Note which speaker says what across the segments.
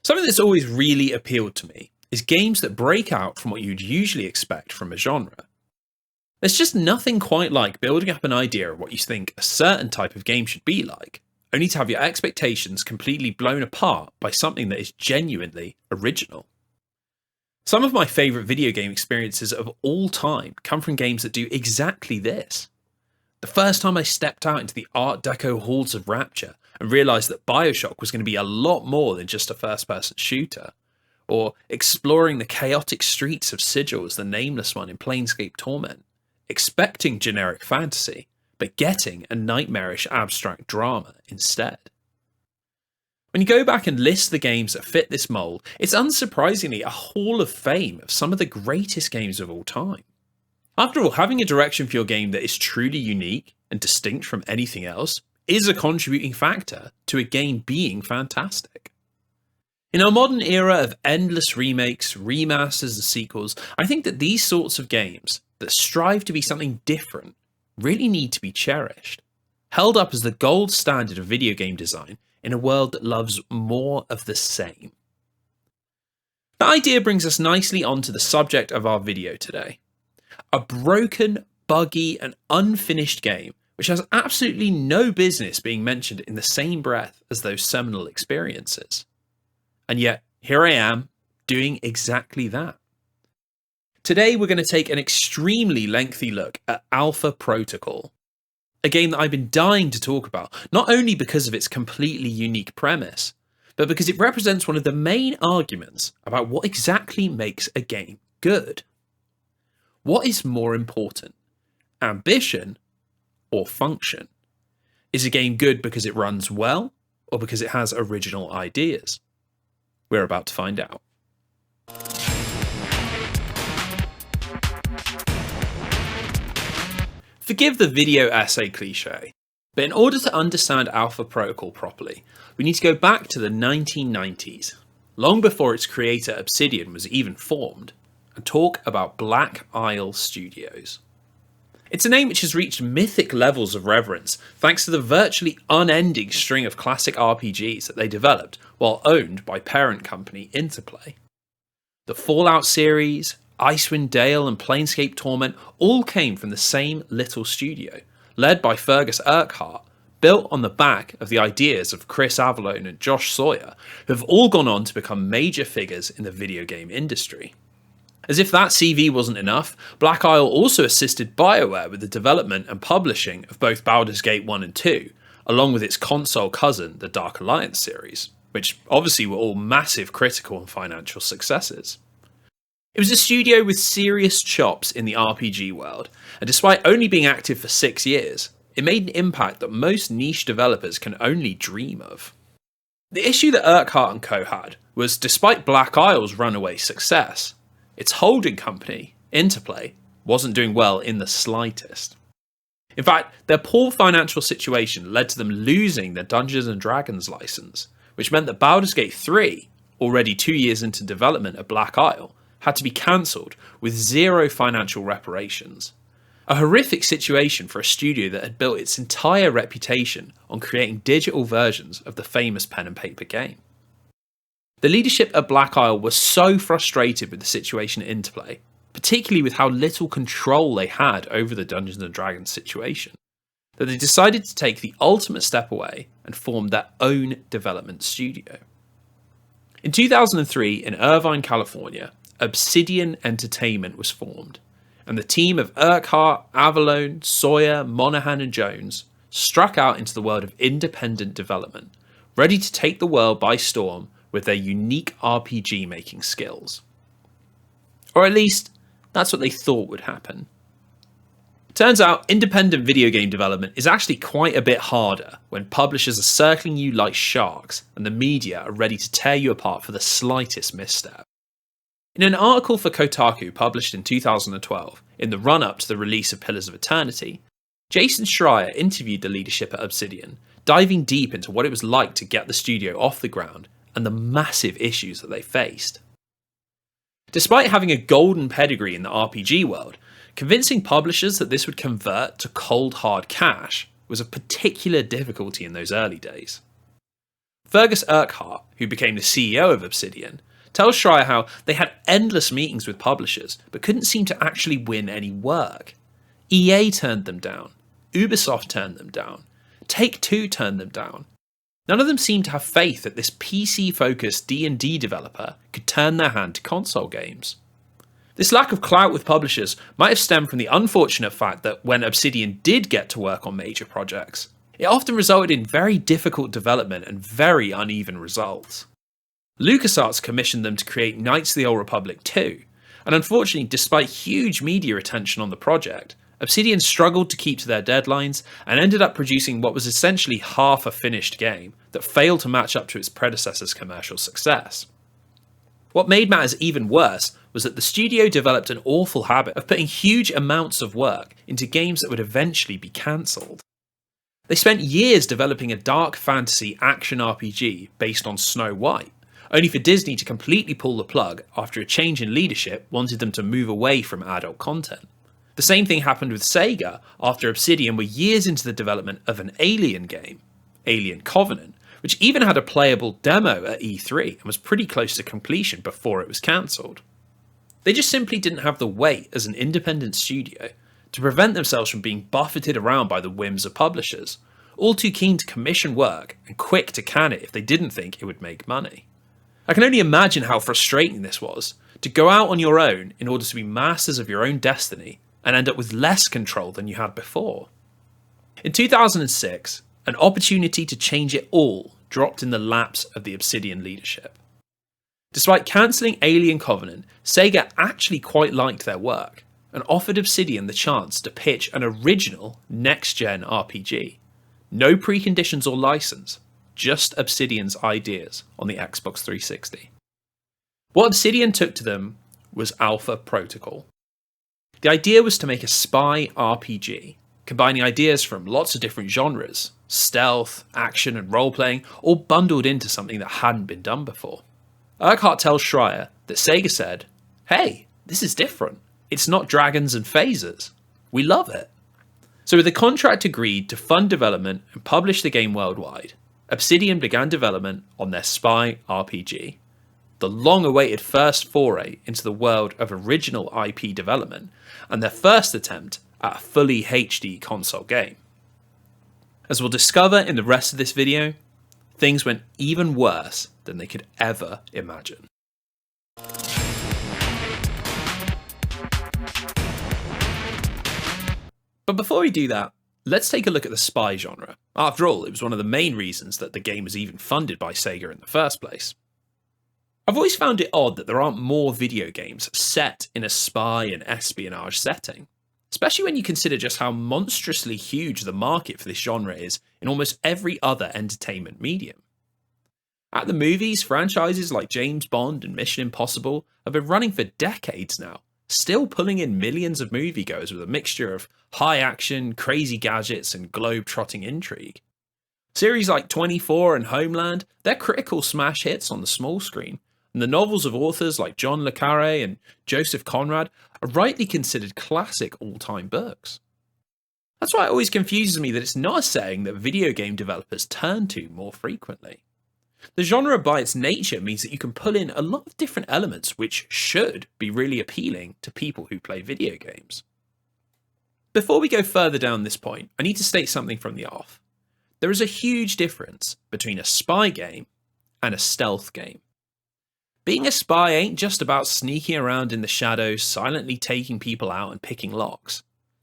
Speaker 1: Something that's always really appealed to me is games that break out from what you'd usually expect from a genre. There's just nothing quite like building up an idea of what you think a certain type of game should be like, only to have your expectations completely blown apart by something that is genuinely original. Some of my favourite video game experiences of all time come from games that do exactly this. The first time I stepped out into the Art Deco halls of Rapture and realised that BioShock was going to be a lot more than just a first-person shooter, or exploring the chaotic streets of Sigil as the nameless one in Planescape Torment, expecting generic fantasy, but getting a nightmarish abstract drama instead. When you go back and list the games that fit this mould, it's unsurprisingly a hall of fame of some of the greatest games of all time. After all, having a direction for your game that is truly unique and distinct from anything else is a contributing factor to a game being fantastic. In our modern era of endless remakes, remasters and sequels, I think that these sorts of games that strive to be something different really need to be cherished, held up as the gold standard of video game design in a world that loves more of the same. That idea brings us nicely onto the subject of our video today. A broken, buggy and unfinished game which has absolutely no business being mentioned in the same breath as those seminal experiences. And yet, here I am, doing exactly that. Today we're going to take an extremely lengthy look at Alpha Protocol, a game that I've been dying to talk about, not only because of its completely unique premise, but because it represents one of the main arguments about what exactly makes a game good. What is more important, ambition or function? Is a game good because it runs well, or because it has original ideas? We're about to find out. Forgive the video essay cliche, but in order to understand Alpha Protocol properly, we need to go back to the 1990s, long before its creator Obsidian was even formed, and talk about Black Isle Studios. It's a name which has reached mythic levels of reverence thanks to the virtually unending string of classic RPGs that they developed while owned by parent company Interplay. The Fallout series, Icewind Dale and Planescape Torment all came from the same little studio, led by Fergus Urquhart, built on the back of the ideas of Chris Avellone and Josh Sawyer, who have all gone on to become major figures in the video game industry. As if that CV wasn't enough, Black Isle also assisted BioWare with the development and publishing of both Baldur's Gate 1 and 2, along with its console cousin, the Dark Alliance series, which obviously were all massive critical and financial successes. It was a studio with serious chops in the RPG world, and despite only being active for 6 years, it made an impact that most niche developers can only dream of. The issue that Urquhart and co had was, despite Black Isle's runaway success, its holding company, Interplay, wasn't doing well in the slightest. In fact, their poor financial situation led to them losing their Dungeons & Dragons license, which meant that Baldur's Gate 3, already 2 years into development at Black Isle, had to be cancelled with zero financial reparations. A horrific situation for a studio that had built its entire reputation on creating digital versions of the famous pen and paper game. The leadership at Black Isle was so frustrated with the situation at Interplay, particularly with how little control they had over the Dungeons & Dragons situation, that they decided to take the ultimate step away and form their own development studio. In 2003, in Irvine, California, Obsidian Entertainment was formed, and the team of Urquhart, Avellone, Sawyer, Monahan and Jones struck out into the world of independent development, ready to take the world by storm with their unique RPG making skills. Or at least, that's what they thought would happen. Turns out, independent video game development is actually quite a bit harder when publishers are circling you like sharks and the media are ready to tear you apart for the slightest misstep. In an article for Kotaku published in 2012, in the run-up to the release of Pillars of Eternity, Jason Schreier interviewed the leadership at Obsidian, diving deep into what it was like to get the studio off the ground and the massive issues that they faced. Despite having a golden pedigree in the RPG world, convincing publishers that this would convert to cold hard cash was of particular difficulty in those early days. Fergus Urquhart, who became the CEO of Obsidian, tells Schreier how they had endless meetings with publishers but couldn't seem to actually win any work. EA turned them down, Ubisoft turned them down, Take-Two turned them down. None of them seemed to have faith that this PC-focused D&D developer could turn their hand to console games. This lack of clout with publishers might have stemmed from the unfortunate fact that when Obsidian did get to work on major projects, it often resulted in very difficult development and very uneven results. LucasArts commissioned them to create Knights of the Old Republic 2, and unfortunately, despite huge media attention on the project, Obsidian struggled to keep to their deadlines and ended up producing what was essentially half a finished game that failed to match up to its predecessor's commercial success. What made matters even worse was that the studio developed an awful habit of putting huge amounts of work into games that would eventually be cancelled. They spent years developing a dark fantasy action RPG based on Snow White, only for Disney to completely pull the plug after a change in leadership wanted them to move away from adult content. The same thing happened with Sega after Obsidian were years into the development of an Alien game, Alien Covenant, which even had a playable demo at E3 and was pretty close to completion before it was cancelled. They just simply didn't have the weight as an independent studio to prevent themselves from being buffeted around by the whims of publishers, all too keen to commission work and quick to can it if they didn't think it would make money. I can only imagine how frustrating this was, to go out on your own in order to be masters of your own destiny and end up with less control than you had before. In 2006, an opportunity to change it all dropped in the laps of the Obsidian leadership. Despite cancelling Alien Covenant, Sega actually quite liked their work and offered Obsidian the chance to pitch an original next-gen RPG. No preconditions or license, just Obsidian's ideas on the Xbox 360. What Obsidian took to them was Alpha Protocol. The idea was to make a spy RPG, combining ideas from lots of different genres, stealth, action and role-playing, all bundled into something that hadn't been done before. Urquhart tells Schreier that Sega said, "Hey, this is different. It's not dragons and phasers. We love it." So with the contract agreed to fund development and publish the game worldwide, Obsidian began development on their spy RPG. The long-awaited first foray into the world of original IP development and their first attempt at a fully HD console game. As we'll discover in the rest of this video, things went even worse than they could ever imagine. But before we do that, let's take a look at the spy genre. After all, it was one of the main reasons that the game was even funded by Sega in the first place. I've always found it odd that there aren't more video games set in a spy and espionage setting, especially when you consider just how monstrously huge the market for this genre is in almost every other entertainment medium. At the movies, franchises like James Bond and Mission Impossible have been running for decades now, still pulling in millions of moviegoers with a mixture of high action, crazy gadgets, and globe-trotting intrigue. Series like 24 and Homeland, they're critical smash hits on the small screen, and the novels of authors like John le Carré and Joseph Conrad are rightly considered classic all-time books. That's why it always confuses me that it's not a setting that video game developers turn to more frequently. The genre by its nature means that you can pull in a lot of different elements which should be really appealing to people who play video games. Before we go further down this point, I need to state something from the off. There is a huge difference between a spy game and a stealth game. Being a spy ain't just about sneaking around in the shadows, silently taking people out and picking locks.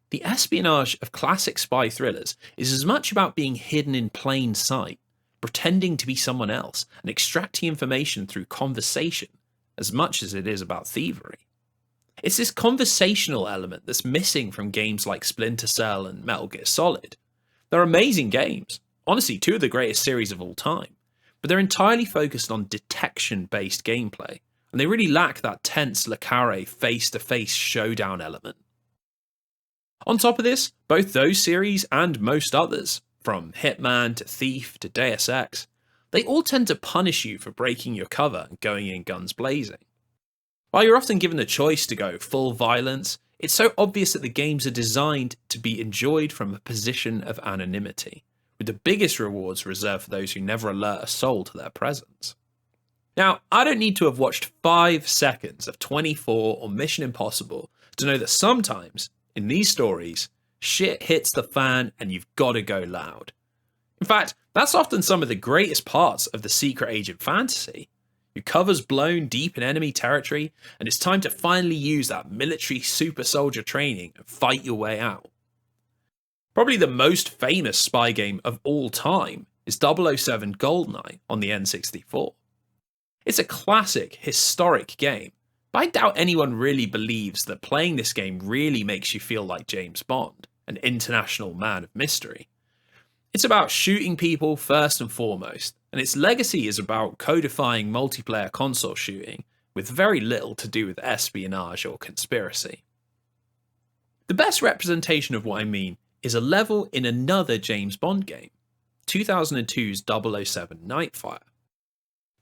Speaker 1: The espionage of classic spy thrillers is as much about being hidden in plain sight, pretending to be someone else, and extracting information through conversation, as much as it is about thievery. It's this conversational element that's missing from games like Splinter Cell and Metal Gear Solid. They're amazing games, honestly two of the greatest series of all time, but they're entirely focused on detection-based gameplay, and they really lack that tense le Carré face-to-face showdown element. On top of this, both those series and most others, from Hitman to Thief to Deus Ex, they all tend to punish you for breaking your cover and going in guns blazing. While you're often given the choice to go full violence, it's so obvious that the games are designed to be enjoyed from a position of anonymity, with the biggest rewards reserved for those who never alert a soul to their presence. Now, I don't need to have watched 5 seconds of 24 or Mission Impossible to know that sometimes, in these stories, shit hits the fan and you've got to go loud. In fact, that's often some of the greatest parts of the secret agent fantasy. Your cover's blown deep in enemy territory, and it's time to finally use that military super soldier training and fight your way out. Probably the most famous spy game of all time is 007 GoldenEye on the N64. It's a classic, historic game, but I doubt anyone really believes that playing this game really makes you feel like James Bond, an international man of mystery. It's about shooting people first and foremost, and its legacy is about codifying multiplayer console shooting with very little to do with espionage or conspiracy. The best representation of what I mean is a level in another James Bond game, 2002's 007 Nightfire.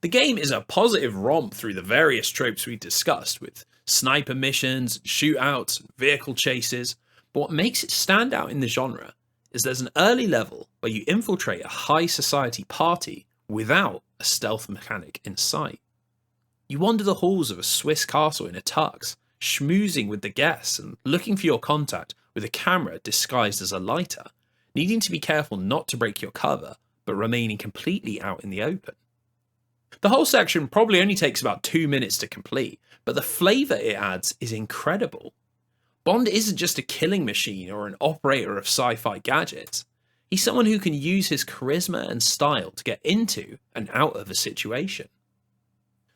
Speaker 1: The game is a positive romp through the various tropes we discussed, with sniper missions, shootouts, and vehicle chases, but what makes it stand out in the genre is there's an early level where you infiltrate a high society party without a stealth mechanic in sight. You wander the halls of a Swiss castle in a tux, schmoozing with the guests and looking for your contact with a camera disguised as a lighter, needing to be careful not to break your cover, but remaining completely out in the open. The whole section probably only takes about 2 minutes to complete, but the flavour it adds is incredible. Bond isn't just a killing machine or an operator of sci-fi gadgets. He's someone who can use his charisma and style to get into and out of a situation.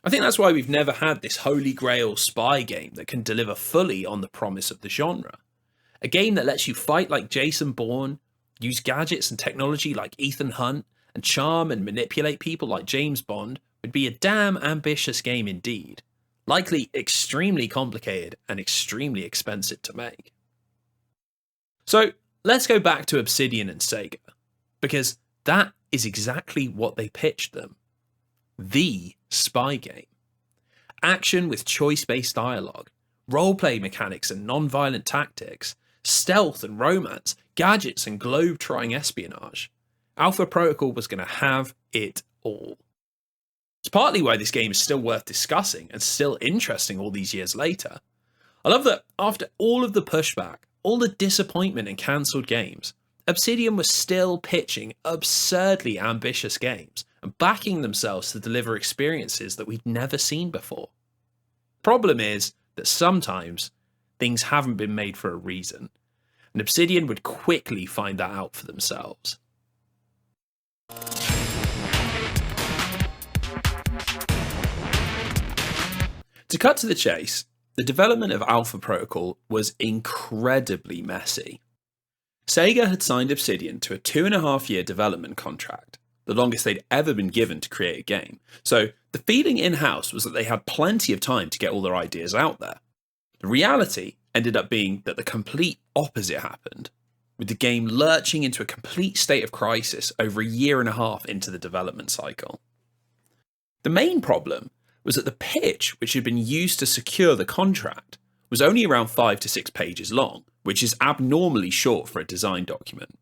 Speaker 1: I think that's why we've never had this holy grail spy game that can deliver fully on the promise of the genre. A game that lets you fight like Jason Bourne, use gadgets and technology like Ethan Hunt, and charm and manipulate people like James Bond would be a damn ambitious game indeed. Likely extremely complicated and extremely expensive to make. So let's go back to Obsidian and Sega, because that is exactly what they pitched them. The spy game. Action with choice-based dialogue, roleplay mechanics and non-violent tactics, stealth and romance, gadgets and globe-trotting espionage. Alpha Protocol was going to have it all. It's partly why this game is still worth discussing and still interesting all these years later. I love that after all of the pushback, all the disappointment and cancelled games, Obsidian was still pitching absurdly ambitious games and backing themselves to deliver experiences that we'd never seen before. Problem is that sometimes things haven't been made for a reason, and Obsidian would quickly find that out for themselves. To cut to the chase, the development of Alpha Protocol was incredibly messy. Sega had signed Obsidian to a 2.5-year development contract, the longest they'd ever been given to create a game, so the feeling in-house was that they had plenty of time to get all their ideas out there. The reality ended up being that the complete opposite happened, with the game lurching into a complete state of crisis over a 1.5 years into the development cycle. The main problem was that the pitch which had been used to secure the contract was only around 5 to 6 pages long, which is abnormally short for a design document.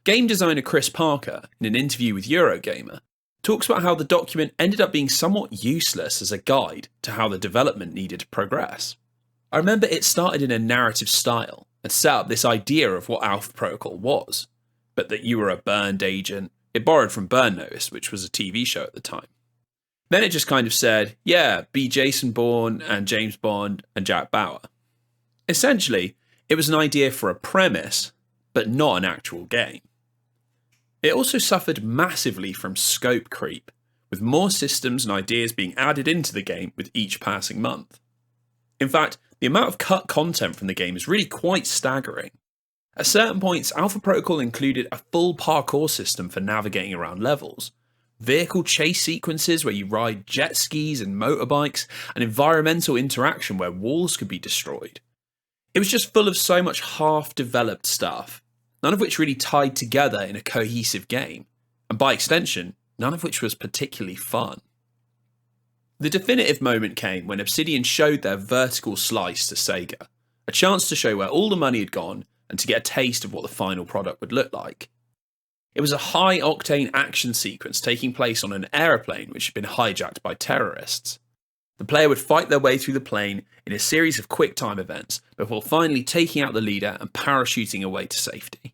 Speaker 1: Game designer Chris Parker, in an interview with Eurogamer, talks about how the document ended up being somewhat useless as a guide to how the development needed to progress. I remember it started in a narrative style and set up this idea of what Alpha Protocol was, but that you were a burned agent. It borrowed from Burn Notice, which was a TV show at the time. Then it just kind of said, yeah, be Jason Bourne and James Bond and Jack Bauer. Essentially, it was an idea for a premise, but not an actual game. It also suffered massively from scope creep, with more systems and ideas being added into the game with each passing month. In fact, the amount of cut content from the game is really quite staggering. At certain points, Alpha Protocol included a full parkour system for navigating around levels, vehicle chase sequences where you ride jet skis and motorbikes, and environmental interaction where walls could be destroyed. It was just full of so much half-developed stuff, none of which really tied together in a cohesive game, and by extension, none of which was particularly fun. The definitive moment came when Obsidian showed their vertical slice to Sega, a chance to show where all the money had gone and to get a taste of what the final product would look like. It was a high-octane action sequence taking place on an aeroplane which had been hijacked by terrorists. The player would fight their way through the plane in a series of quick-time events before finally taking out the leader and parachuting away to safety.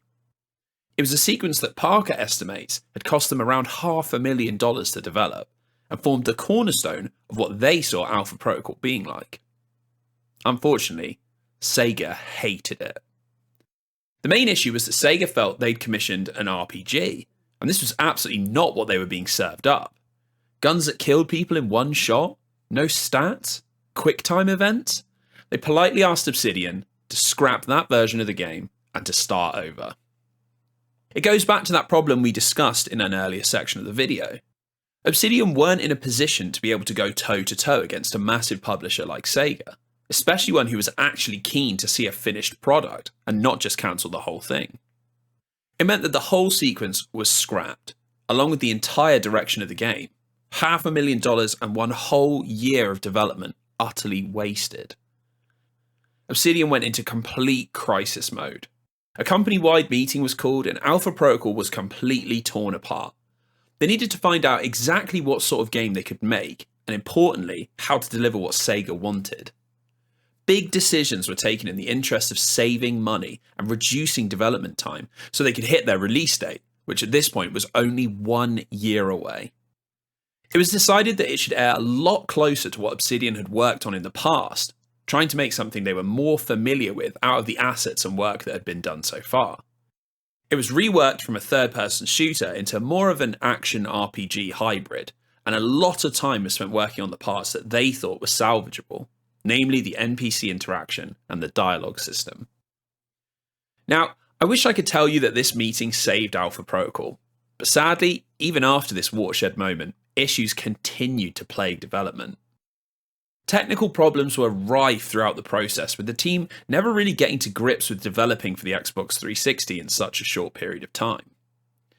Speaker 1: It was a sequence that Parker estimates had cost them around $500,000 to develop and formed the cornerstone of what they saw Alpha Protocol being like. Unfortunately, Sega hated it. The main issue was that Sega felt they'd commissioned an RPG, and this was absolutely not what they were being served up. Guns that killed people in one shot? No stats? QuickTime events? They politely asked Obsidian to scrap that version of the game and to start over. It goes back to that problem we discussed in an earlier section of the video. Obsidian weren't in a position to be able to go toe-to-toe against a massive publisher like Sega, especially one who was actually keen to see a finished product and not just cancel the whole thing. It meant that the whole sequence was scrapped, along with the entire direction of the game. $500,000 and one whole year of development utterly wasted. Obsidian went into complete crisis mode. A company-wide meeting was called and Alpha Protocol was completely torn apart. They needed to find out exactly what sort of game they could make, and importantly, how to deliver what Sega wanted. Big decisions were taken in the interest of saving money and reducing development time so they could hit their release date, which at this point was only 1 year away. It was decided that it should air a lot closer to what Obsidian had worked on in the past, trying to make something they were more familiar with out of the assets and work that had been done so far. It was reworked from a third-person shooter into more of an action RPG hybrid, and a lot of time was spent working on the parts that they thought were salvageable, namely the NPC interaction and the dialogue system. Now, I wish I could tell you that this meeting saved Alpha Protocol, but sadly, even after this watershed moment, issues continued to plague development. Technical problems were rife throughout the process, with the team never really getting to grips with developing for the Xbox 360 in such a short period of time.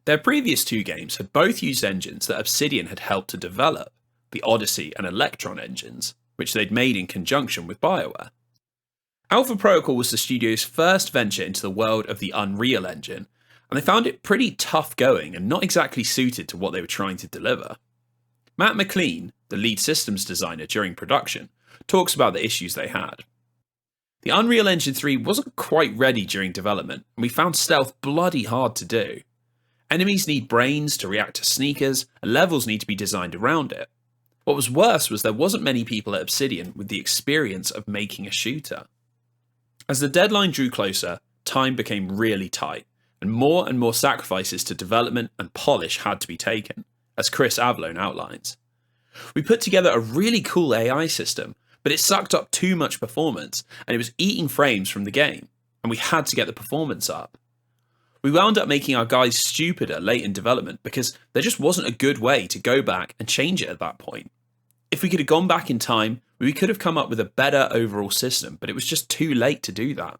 Speaker 1: Their previous two games had both used engines that Obsidian had helped to develop, the Odyssey and Electron engines, which they'd made in conjunction with BioWare. Alpha Protocol was the studio's first venture into the world of the Unreal Engine, and they found it pretty tough going and not exactly suited to what they were trying to deliver. Matt McLean, the lead systems designer during production, talks about the issues they had. The Unreal Engine 3 wasn't quite ready during development, and we found stealth bloody hard to do. Enemies need brains to react to sneakers, and levels need to be designed around it. What was worse was there wasn't many people at Obsidian with the experience of making a shooter. As the deadline drew closer, time became really tight, and more sacrifices to development and polish had to be taken, as Chris Avlone outlines. We put together a really cool AI system, but it sucked up too much performance, and it was eating frames from the game, and we had to get the performance up. We wound up making our guys stupider late in development because there just wasn't a good way to go back and change it at that point. If we could have gone back in time, we could have come up with a better overall system, but it was just too late to do that.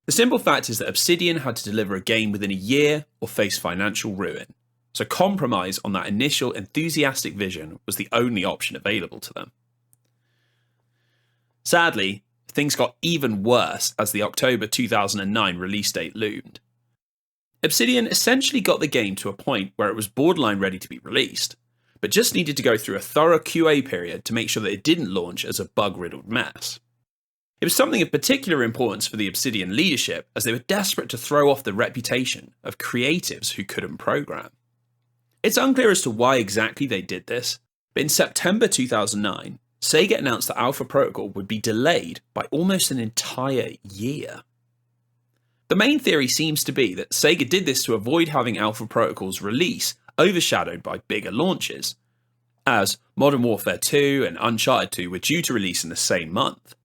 Speaker 1: The simple fact is that Obsidian had to deliver a game within a year or face financial ruin, so compromise on that initial enthusiastic vision was the only option available to them. Sadly, things got even worse as the October 2009 release date loomed. Obsidian essentially got the game to a point where it was borderline ready to be released, but just needed to go through a thorough QA period to make sure that it didn't launch as a bug-riddled mess. It was something of particular importance for the Obsidian leadership as they were desperate to throw off the reputation of creatives who couldn't program. It's unclear as to why exactly they did this, but in September 2009, Sega announced that Alpha Protocol would be delayed by almost an entire year. The main theory seems to be that Sega did this to avoid having Alpha Protocol's release overshadowed by bigger launches, as Modern Warfare 2 and Uncharted 2 were due to release in the same month.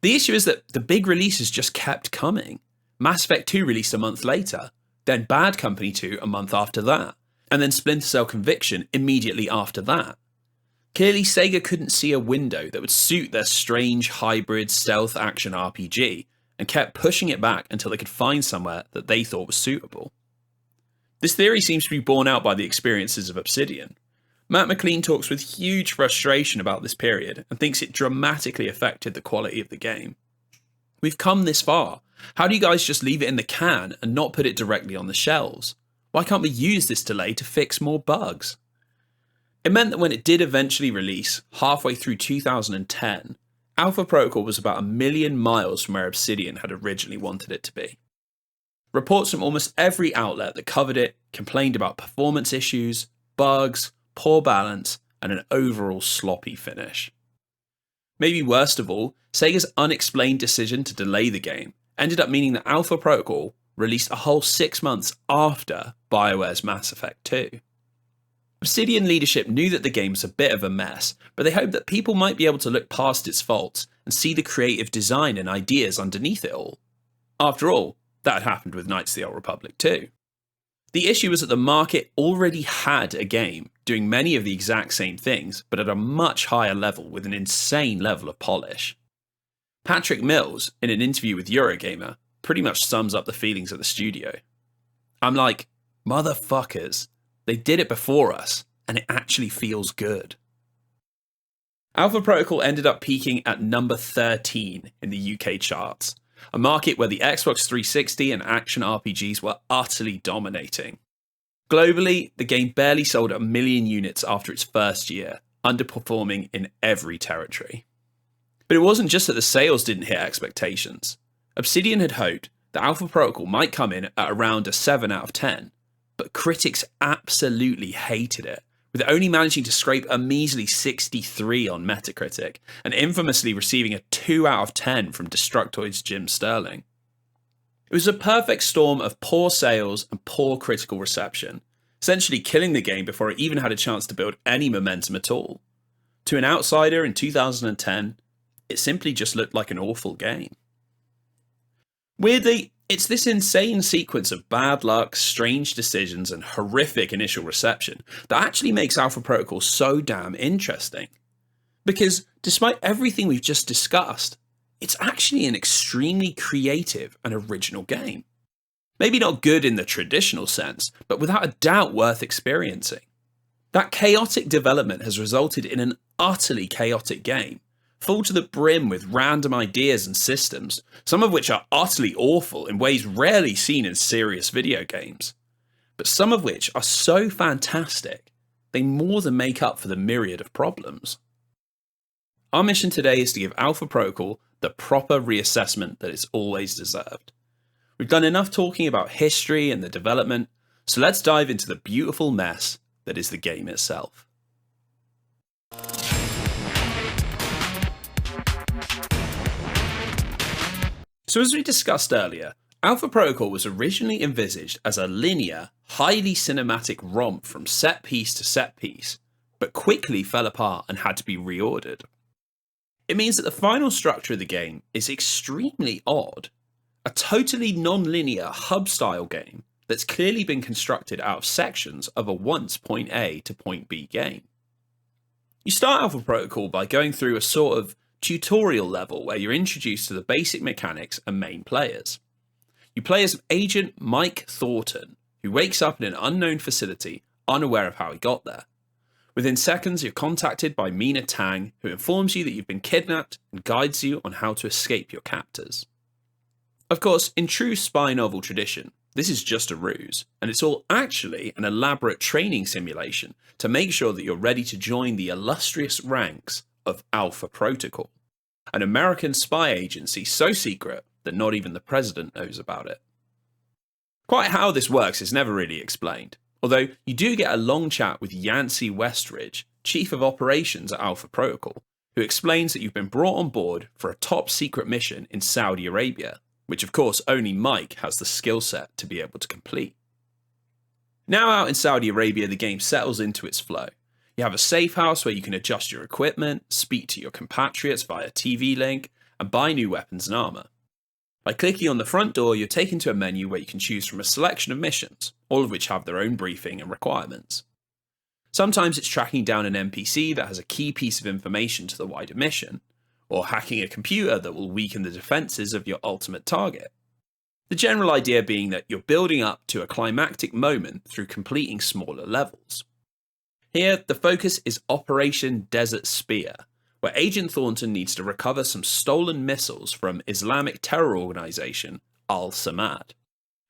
Speaker 1: The issue is that the big releases just kept coming. Mass Effect 2 released a month later, then Bad Company 2 a month after that, and then Splinter Cell Conviction immediately after that. Clearly, Sega couldn't see a window that would suit their strange hybrid stealth action RPG, and kept pushing it back until they could find somewhere that they thought was suitable. This theory seems to be borne out by the experiences of Obsidian. Matt McLean talks with huge frustration about this period and thinks it dramatically affected the quality of the game. We've come this far. How do you guys just leave it in the can and not put it directly on the shelves? Why can't we use this delay to fix more bugs? It meant that when it did eventually release, halfway through 2010, Alpha Protocol was about 1,000,000 miles from where Obsidian had originally wanted it to be. Reports from almost every outlet that covered it complained about performance issues, bugs, poor balance, and an overall sloppy finish. Maybe worst of all, Sega's unexplained decision to delay the game ended up meaning that Alpha Protocol released a whole 6 months after BioWare's Mass Effect 2. Obsidian leadership knew that the game was a bit of a mess, but they hoped that people might be able to look past its faults and see the creative design and ideas underneath it all. After all, that had happened with Knights of the Old Republic too. The issue was that the market already had a game doing many of the exact same things, but at a much higher level with an insane level of polish. Patrick Mills, in an interview with Eurogamer, pretty much sums up the feelings of the studio. I'm like, motherfuckers, they did it before us, and it actually feels good. Alpha Protocol ended up peaking at number 13 in the UK charts, a market where the Xbox 360 and action RPGs were utterly dominating. Globally, the game barely sold 1,000,000 units after its first year, underperforming in every territory. But it wasn't just that the sales didn't hit expectations. Obsidian had hoped that Alpha Protocol might come in at around a 7 out of 10, but critics absolutely hated it, with only managing to scrape a measly 63 on Metacritic, and infamously receiving a 2 out of 10 from Destructoid's Jim Sterling. It was a perfect storm of poor sales and poor critical reception, essentially killing the game before it even had a chance to build any momentum at all. To an outsider in 2010, it simply just looked like an awful game. Weirdly, it's this insane sequence of bad luck, strange decisions, and horrific initial reception that actually makes Alpha Protocol so damn interesting. Because despite everything we've just discussed, it's actually an extremely creative and original game. Maybe not good in the traditional sense, but without a doubt worth experiencing. That chaotic development has resulted in an utterly chaotic game, full to the brim with random ideas and systems, some of which are utterly awful in ways rarely seen in serious video games, but some of which are so fantastic, they more than make up for the myriad of problems. Our mission today is to give Alpha Protocol the proper reassessment that it's always deserved. We've done enough talking about history and the development, so let's dive into the beautiful mess that is the game itself. So as we discussed earlier, Alpha Protocol was originally envisaged as a linear, highly cinematic romp from set piece to set piece, but quickly fell apart and had to be reordered. It means that the final structure of the game is extremely odd, a totally non-linear hub-style game that's clearly been constructed out of sections of a once point A to point B game. You start Alpha Protocol by going through a sort of tutorial level where you're introduced to the basic mechanics and main players. You play as Agent Mike Thornton, who wakes up in an unknown facility, unaware of how he got there. Within seconds, you're contacted by Mina Tang, who informs you that you've been kidnapped and guides you on how to escape your captors. Of course, in true spy novel tradition, this is just a ruse, and it's all actually an elaborate training simulation to make sure that you're ready to join the illustrious ranks of Alpha Protocol, an American spy agency so secret that not even the president knows about it. Quite how this works is never really explained, although you do get a long chat with Yancey Westridge, Chief of Operations at Alpha Protocol, who explains that you've been brought on board for a top secret mission in Saudi Arabia, which of course only Mike has the skill set to be able to complete. Now out in Saudi Arabia, the game settles into its flow. You have a safe house where you can adjust your equipment, speak to your compatriots via TV link, and buy new weapons and armor. By clicking on the front door, you're taken to a menu where you can choose from a selection of missions, all of which have their own briefing and requirements. Sometimes it's tracking down an NPC that has a key piece of information to the wider mission, or hacking a computer that will weaken the defenses of your ultimate target. The general idea being that you're building up to a climactic moment through completing smaller levels. Here, the focus is Operation Desert Spear, where Agent Thornton needs to recover some stolen missiles from Islamic terror organisation Al-Samad,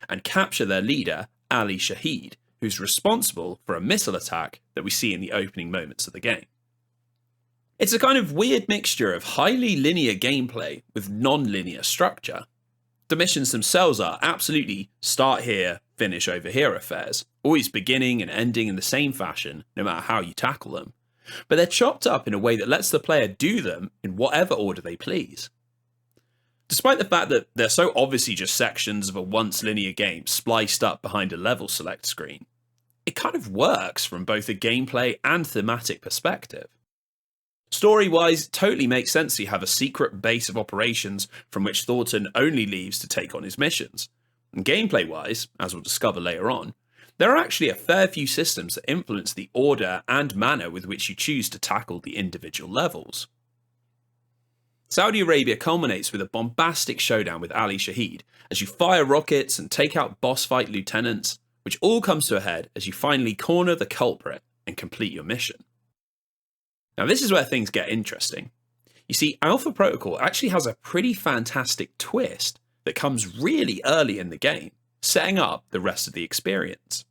Speaker 1: and capture their leader, Ali Shaheed, who's responsible for a missile attack that we see in the opening moments of the game. It's a kind of weird mixture of highly linear gameplay with non-linear structure. The missions themselves are absolutely start here, finish over here affairs, always beginning and ending in the same fashion, no matter how you tackle them. But they're chopped up in a way that lets the player do them in whatever order they please. Despite the fact that they're so obviously just sections of a once linear game spliced up behind a level select screen, it kind of works from both a gameplay and thematic perspective. Story-wise, it totally makes sense to have a secret base of operations from which Thornton only leaves to take on his missions. And gameplay-wise, as we'll discover later on, there are actually a fair few systems that influence the order and manner with which you choose to tackle the individual levels. Saudi Arabia culminates with a bombastic showdown with Ali Shaheed as you fire rockets and take out boss fight lieutenants, which all comes to a head as you finally corner the culprit and complete your mission. Now this is where things get interesting. You see, Alpha Protocol actually has a pretty fantastic twist that comes really early in the game, setting up the rest of the experience.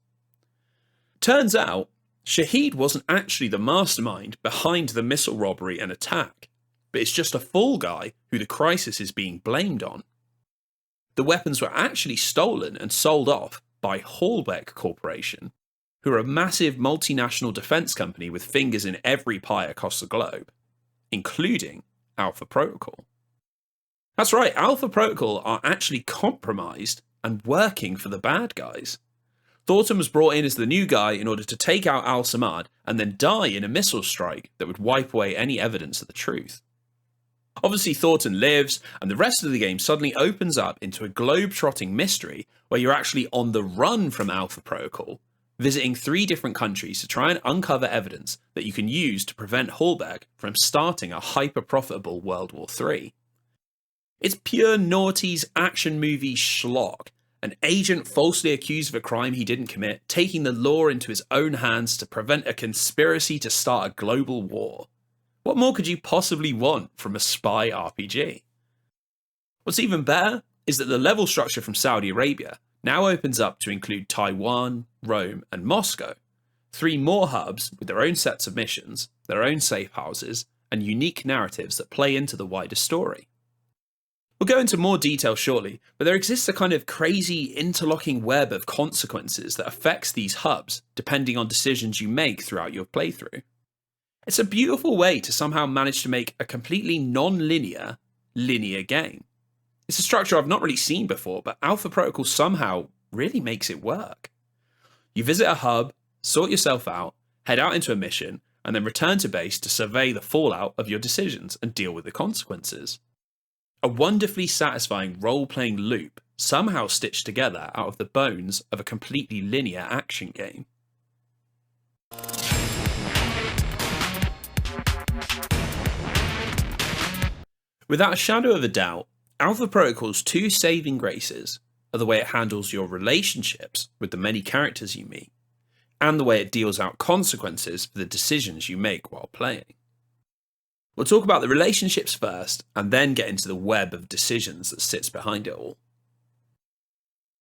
Speaker 1: Turns out, Shaheed wasn't actually the mastermind behind the missile robbery and attack, but it's just a fall guy who the crisis is being blamed on. The weapons were actually stolen and sold off by Hallbeck Corporation, who are a massive multinational defense company with fingers in every pie across the globe, including Alpha Protocol. That's right, Alpha Protocol are actually compromised and working for the bad guys. Thornton was brought in as the new guy in order to take out Al-Samad and then die in a missile strike that would wipe away any evidence of the truth. Obviously Thornton lives, and the rest of the game suddenly opens up into a globe-trotting mystery where you're actually on the run from Alpha Protocol, visiting 3 different countries to try and uncover evidence that you can use to prevent Hallbeck from starting a hyper-profitable World War III. It's pure noughties action movie schlock, an agent falsely accused of a crime he didn't commit, taking the law into his own hands to prevent a conspiracy to start a global war. What more could you possibly want from a spy RPG? What's even better is that the level structure from Saudi Arabia now opens up to include Taiwan, Rome, and Moscow, 3 more hubs with their own sets of missions, their own safe houses, and unique narratives that play into the wider story. We'll go into more detail shortly, but there exists a kind of crazy interlocking web of consequences that affects these hubs depending on decisions you make throughout your playthrough. It's a beautiful way to somehow manage to make a completely non-linear, linear game. It's a structure I've not really seen before, but Alpha Protocol somehow really makes it work. You visit a hub, sort yourself out, head out into a mission, and then return to base to survey the fallout of your decisions and deal with the consequences. A wonderfully satisfying role-playing loop somehow stitched together out of the bones of a completely linear action game. Without a shadow of a doubt, Alpha Protocol's 2 saving graces are the way it handles your relationships with the many characters you meet, and the way it deals out consequences for the decisions you make while playing. We'll talk about the relationships first, and then get into the web of decisions that sits behind it all.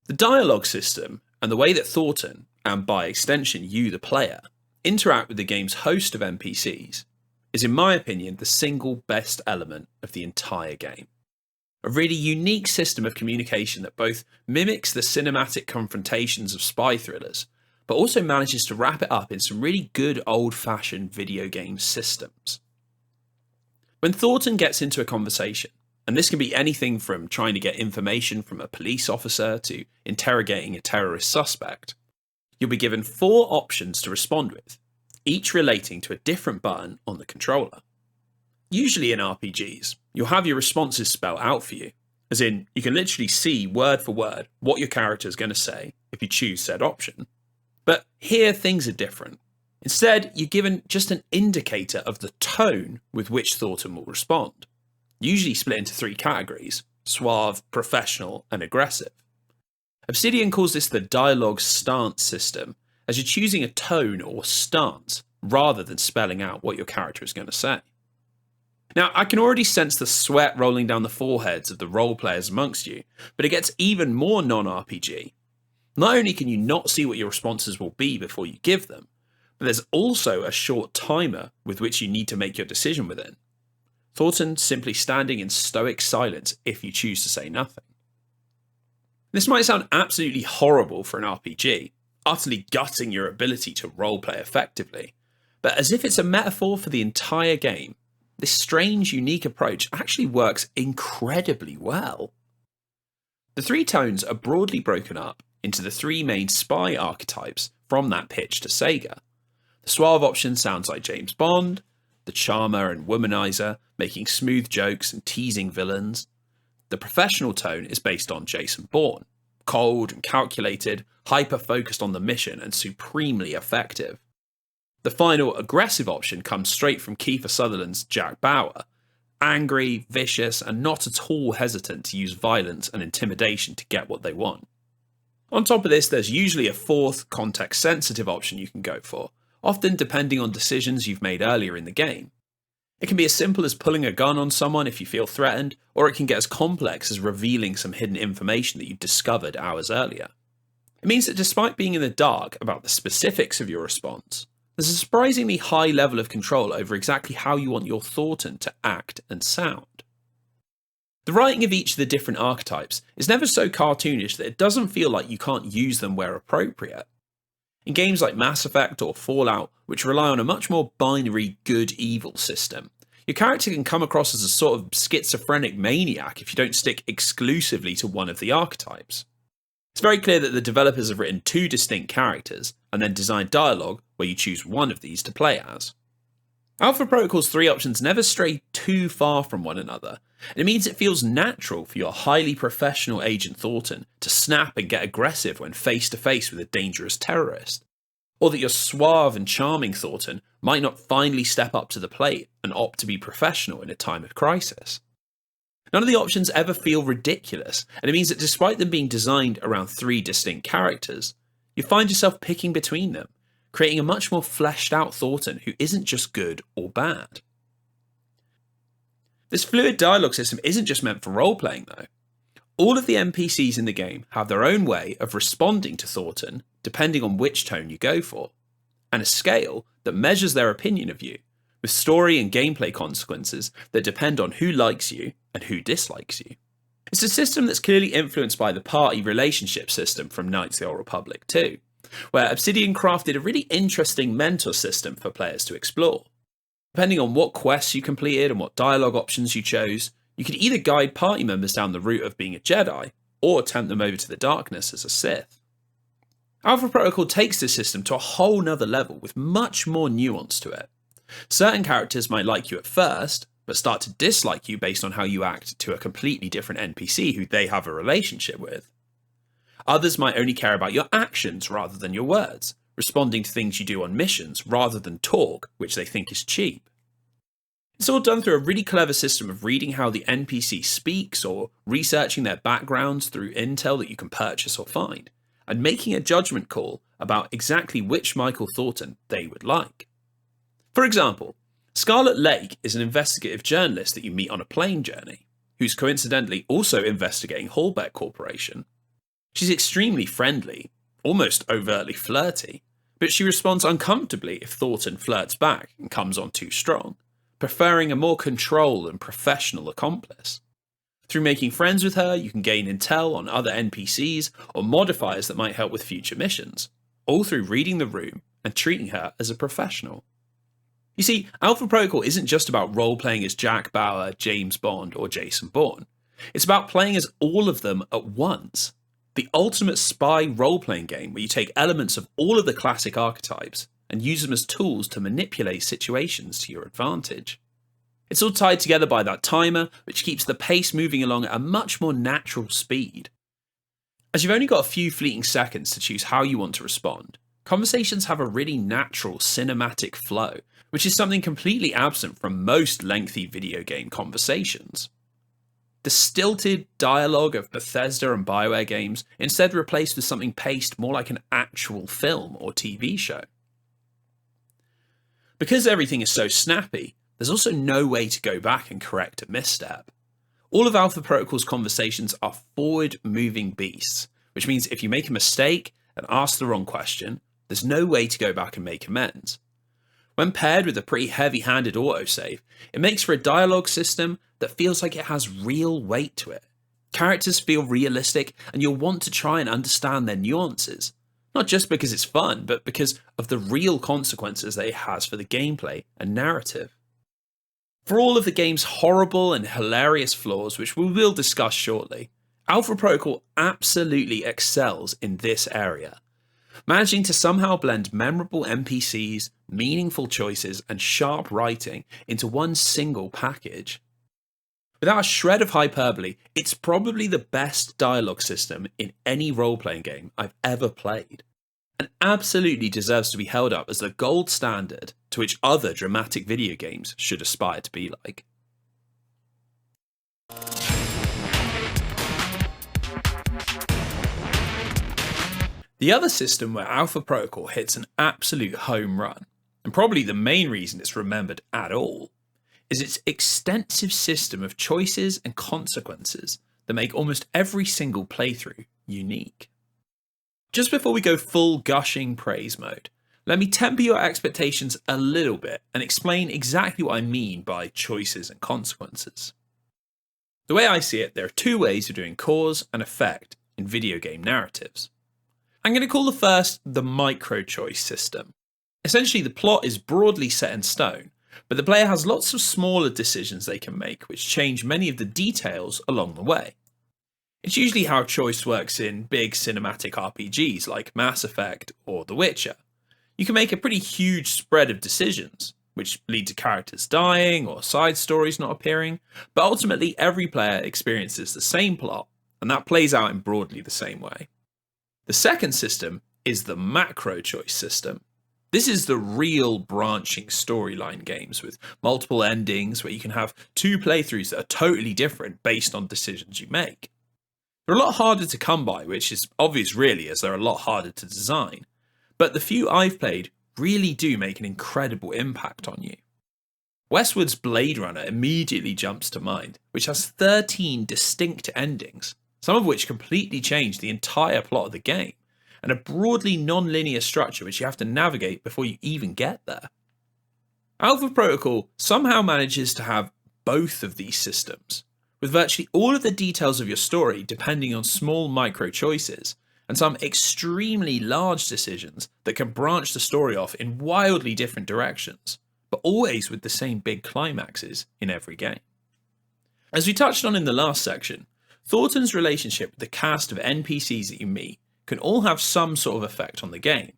Speaker 1: The dialogue system, and the way that Thornton, and by extension you the player, interact with the game's host of NPCs, is in my opinion the single best element of the entire game. A really unique system of communication that both mimics the cinematic confrontations of spy thrillers, but also manages to wrap it up in some really good old-fashioned video game systems. When Thornton gets into a conversation, and this can be anything from trying to get information from a police officer to interrogating a terrorist suspect, you'll be given 4 options to respond with, each relating to a different button on the controller. Usually in RPGs, you'll have your responses spelled out for you, as in, you can literally see word for word what your character is going to say if you choose said option. But here things are different. Instead, you're given just an indicator of the tone with which Thornton will respond, usually split into 3 categories: suave, professional, and aggressive. Obsidian calls this the dialogue stance system, as you're choosing a tone or stance rather than spelling out what your character is going to say. Now, I can already sense the sweat rolling down the foreheads of the role players amongst you, but it gets even more non-RPG. Not only can you not see what your responses will be before you give them, but there's also a short timer with which you need to make your decision within. Thornton simply standing in stoic silence if you choose to say nothing. This might sound absolutely horrible for an RPG, utterly gutting your ability to roleplay effectively, but as if it's a metaphor for the entire game, this strange, unique approach actually works incredibly well. The three tones are broadly broken up into the three main spy archetypes from that pitch to Sega. The suave option sounds like James Bond, the charmer and womanizer making smooth jokes and teasing villains. The professional tone is based on Jason Bourne, cold and calculated, hyper-focused on the mission and supremely effective. The final aggressive option comes straight from Kiefer Sutherland's Jack Bauer, angry, vicious, and not at all hesitant to use violence and intimidation to get what they want. On top of this, there's usually a fourth, context-sensitive option you can go for, often depending on decisions you've made earlier in the game. It can be as simple as pulling a gun on someone if you feel threatened, or it can get as complex as revealing some hidden information that you discovered hours earlier. It means that despite being in the dark about the specifics of your response, there's a surprisingly high level of control over exactly how you want your Thornton to act and sound. The writing of each of the different archetypes is never so cartoonish that it doesn't feel like you can't use them where appropriate. In games like Mass Effect or Fallout, which rely on a much more binary good-evil system, your character can come across as a sort of schizophrenic maniac if you don't stick exclusively to one of the archetypes. It's very clear that the developers have written two distinct characters and then designed dialogue where you choose one of these to play as. Alpha Protocol's three options never stray too far from one another, and it means it feels natural for your highly professional Agent Thornton to snap and get aggressive when face to face with a dangerous terrorist, or that your suave and charming Thornton might not finally step up to the plate and opt to be professional in a time of crisis. None of the options ever feel ridiculous, and it means that despite them being designed around three distinct characters, you find yourself picking between them, creating a much more fleshed out Thornton who isn't just good or bad. This fluid dialogue system isn't just meant for role-playing though. All of the NPCs in the game have their own way of responding to Thornton depending on which tone you go for, and a scale that measures their opinion of you, with story and gameplay consequences that depend on who likes you and who dislikes you. It's a system that's clearly influenced by the party relationship system from Knights of the Old Republic too, where Obsidian crafted a really interesting mentor system for players to explore. Depending on what quests you completed and what dialogue options you chose, you could either guide party members down the route of being a Jedi, or tempt them over to the darkness as a Sith. Alpha Protocol takes this system to a whole nother level with much more nuance to it. Certain characters might like you at first, but start to dislike you based on how you act to a completely different NPC who they have a relationship with. Others might only care about your actions rather than your words, responding to things you do on missions rather than talk, which they think is cheap. It's all done through a really clever system of reading how the NPC speaks or researching their backgrounds through intel that you can purchase or find, and making a judgment call about exactly which Michael Thornton they would like. For example, Scarlet Lake is an investigative journalist that you meet on a plane journey, who's coincidentally also investigating Hallbeck Corporation. She's extremely friendly, almost overtly flirty, but she responds uncomfortably if Thornton flirts back and comes on too strong, preferring a more controlled and professional accomplice. Through making friends with her, you can gain intel on other NPCs or modifiers that might help with future missions, all through reading the room and treating her as a professional. You see, Alpha Protocol isn't just about role-playing as Jack Bauer, James Bond, or Jason Bourne. It's about playing as all of them at once. The ultimate spy role-playing game where you take elements of all of the classic archetypes and use them as tools to manipulate situations to your advantage. It's all tied together by that timer, which keeps the pace moving along at a much more natural speed. As you've only got a few fleeting seconds to choose how you want to respond, conversations have a really natural cinematic flow, which is something completely absent from most lengthy video game conversations. The stilted dialogue of Bethesda and BioWare games instead replaced with something paced more like an actual film or TV show. Because everything is so snappy, there's also no way to go back and correct a misstep. All of Alpha Protocol's conversations are forward-moving beasts, which means if you make a mistake and ask the wrong question, there's no way to go back and make amends. When paired with a pretty heavy-handed autosave, it makes for a dialogue system that feels like it has real weight to it. Characters feel realistic, and you'll want to try and understand their nuances, not just because it's fun, but because of the real consequences that it has for the gameplay and narrative. For all of the game's horrible and hilarious flaws, which we will discuss shortly, Alpha Protocol absolutely excels in this area, managing to somehow blend memorable NPCs, meaningful choices, and sharp writing into one single package. Without a shred of hyperbole, it's probably the best dialogue system in any role-playing game I've ever played, and absolutely deserves to be held up as the gold standard to which other dramatic video games should aspire to be like. The other system where Alpha Protocol hits an absolute home run, and probably the main reason it's remembered at all, is its extensive system of choices and consequences that make almost every single playthrough unique. Just before we go full gushing praise mode, let me temper your expectations a little bit and explain exactly what I mean by choices and consequences. The way I see it, there are two ways of doing cause and effect in video game narratives. I'm going to call the first the micro-choice system. Essentially, the plot is broadly set in stone, but the player has lots of smaller decisions they can make which change many of the details along the way. It's usually how choice works in big cinematic RPGs like Mass Effect or The Witcher. You can make a pretty huge spread of decisions, which lead to characters dying or side stories not appearing, but ultimately every player experiences the same plot, and that plays out in broadly the same way. The second system is the macro-choice system. This is the real branching storyline games with multiple endings where you can have two playthroughs that are totally different based on decisions you make. They're a lot harder to come by, which is obvious really as they're a lot harder to design, but the few I've played really do make an incredible impact on you. Westwood's Blade Runner immediately jumps to mind, which has 13 distinct endings, some of which completely change the entire plot of the game, and a broadly non-linear structure which you have to navigate before you even get there. Alpha Protocol somehow manages to have both of these systems, with virtually all of the details of your story depending on small micro choices, and some extremely large decisions that can branch the story off in wildly different directions, but always with the same big climaxes in every game. As we touched on in the last section, Thornton's relationship with the cast of NPCs that you meet can all have some sort of effect on the game,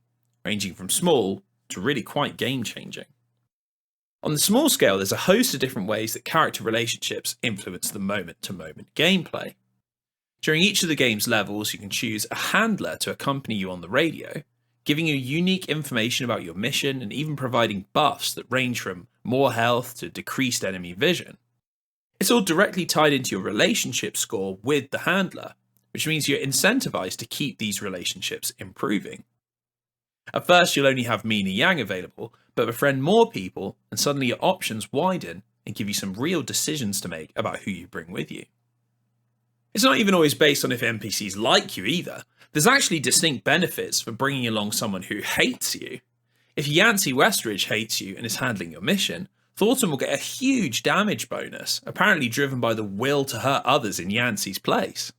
Speaker 1: ranging from small to really quite game-changing. On the small scale, there's a host of different ways that character relationships influence the moment-to-moment gameplay. During each of the game's levels, you can choose a handler to accompany you on the radio, giving you unique information about your mission and even providing buffs that range from more health to decreased enemy vision. It's all directly tied into your relationship score with the handler, which means you're incentivized to keep these relationships improving. At first, you'll only have Mina Yang available, but befriend more people, and suddenly your options widen and give you some real decisions to make about who you bring with you. It's not even always based on if NPCs like you either. There's actually distinct benefits for bringing along someone who hates you. If Yancey Westridge hates you and is handling your mission, Thornton will get a huge damage bonus, apparently driven by the will to hurt others in Yancey's place.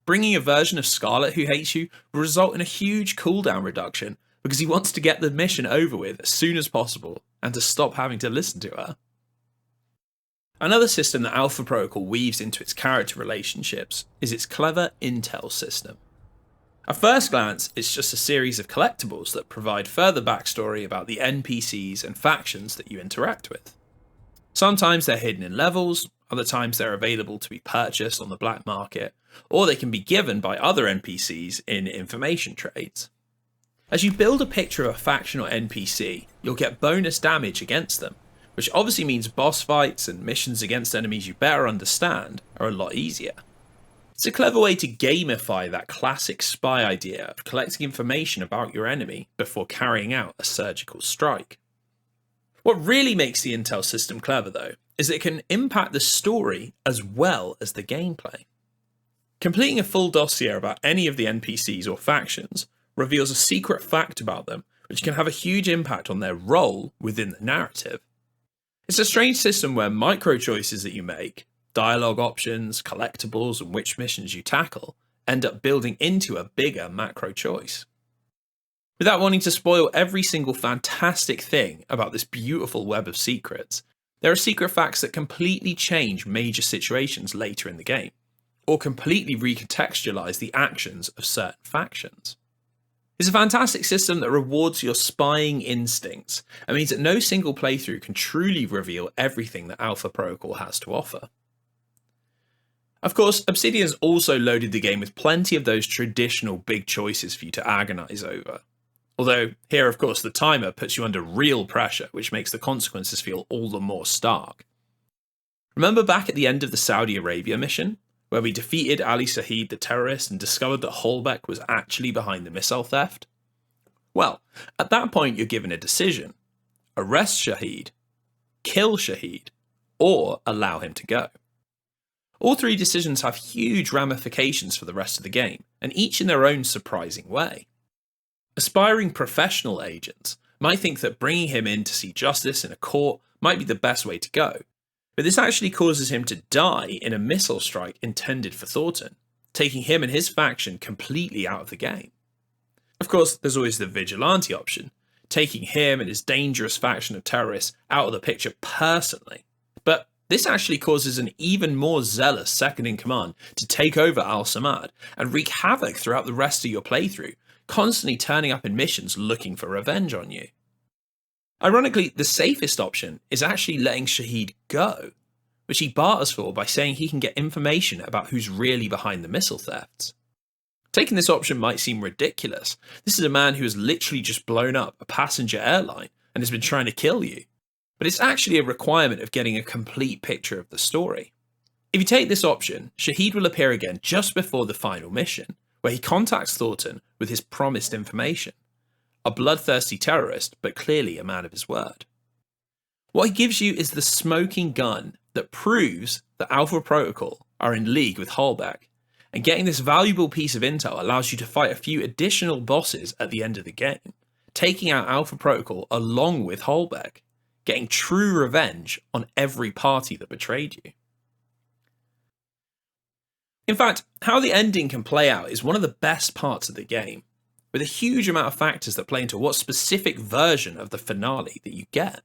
Speaker 1: Bringing a version of Scarlet who hates you will result in a huge cooldown reduction because he wants to get the mission over with as soon as possible and to stop having to listen to her. Another system that Alpha Protocol weaves into its character relationships is its clever intel system. At first glance, it's just a series of collectibles that provide further backstory about the NPCs and factions that you interact with. Sometimes they're hidden in levels, other times they're available to be purchased on the black market, or they can be given by other NPCs in information trades. As you build a picture of a faction or NPC, you'll get bonus damage against them, which obviously means boss fights and missions against enemies you better understand are a lot easier. It's a clever way to gamify that classic spy idea of collecting information about your enemy before carrying out a surgical strike. What really makes the intel system clever though, is it can impact the story as well as the gameplay. Completing a full dossier about any of the NPCs or factions reveals a secret fact about them, which can have a huge impact on their role within the narrative. It's a strange system where micro choices that you make, dialogue options, collectibles, and which missions you tackle, end up building into a bigger macro choice. Without wanting to spoil every single fantastic thing about this beautiful web of secrets, there are secret facts that completely change major situations later in the game, or completely recontextualize the actions of certain factions. It's a fantastic system that rewards your spying instincts and means that no single playthrough can truly reveal everything that Alpha Protocol has to offer. Of course, Obsidian's also loaded the game with plenty of those traditional big choices for you to agonize over. Although, here of course the timer puts you under real pressure, which makes the consequences feel all the more stark. Remember back at the end of the Saudi Arabia mission, where we defeated Ali Shahid the terrorist and discovered that Holbeck was actually behind the missile theft? Well, at that point you're given a decision. Arrest Shahid, kill Shahid, or allow him to go. All three decisions have huge ramifications for the rest of the game, and each in their own surprising way. Aspiring professional agents might think that bringing him in to see justice in a court might be the best way to go, but this actually causes him to die in a missile strike intended for Thornton, taking him and his faction completely out of the game. Of course, there's always the vigilante option, taking him and his dangerous faction of terrorists out of the picture personally, but this actually causes an even more zealous second-in-command to take over Al-Samad and wreak havoc throughout the rest of your playthrough, constantly turning up in missions looking for revenge on you. Ironically, the safest option is actually letting Shahid go, which he barters for by saying he can get information about who's really behind the missile thefts. Taking this option might seem ridiculous. This is a man who has literally just blown up a passenger airline and has been trying to kill you. But it's actually a requirement of getting a complete picture of the story. If you take this option, Shahid will appear again just before the final mission, where he contacts Thornton with his promised information. A bloodthirsty terrorist, but clearly a man of his word. What he gives you is the smoking gun that proves that Alpha Protocol are in league with Holbeck, and getting this valuable piece of intel allows you to fight a few additional bosses at the end of the game, taking out Alpha Protocol along with Holbeck, getting true revenge on every party that betrayed you. In fact, how the ending can play out is one of the best parts of the game, with a huge amount of factors that play into what specific version of the finale that you get.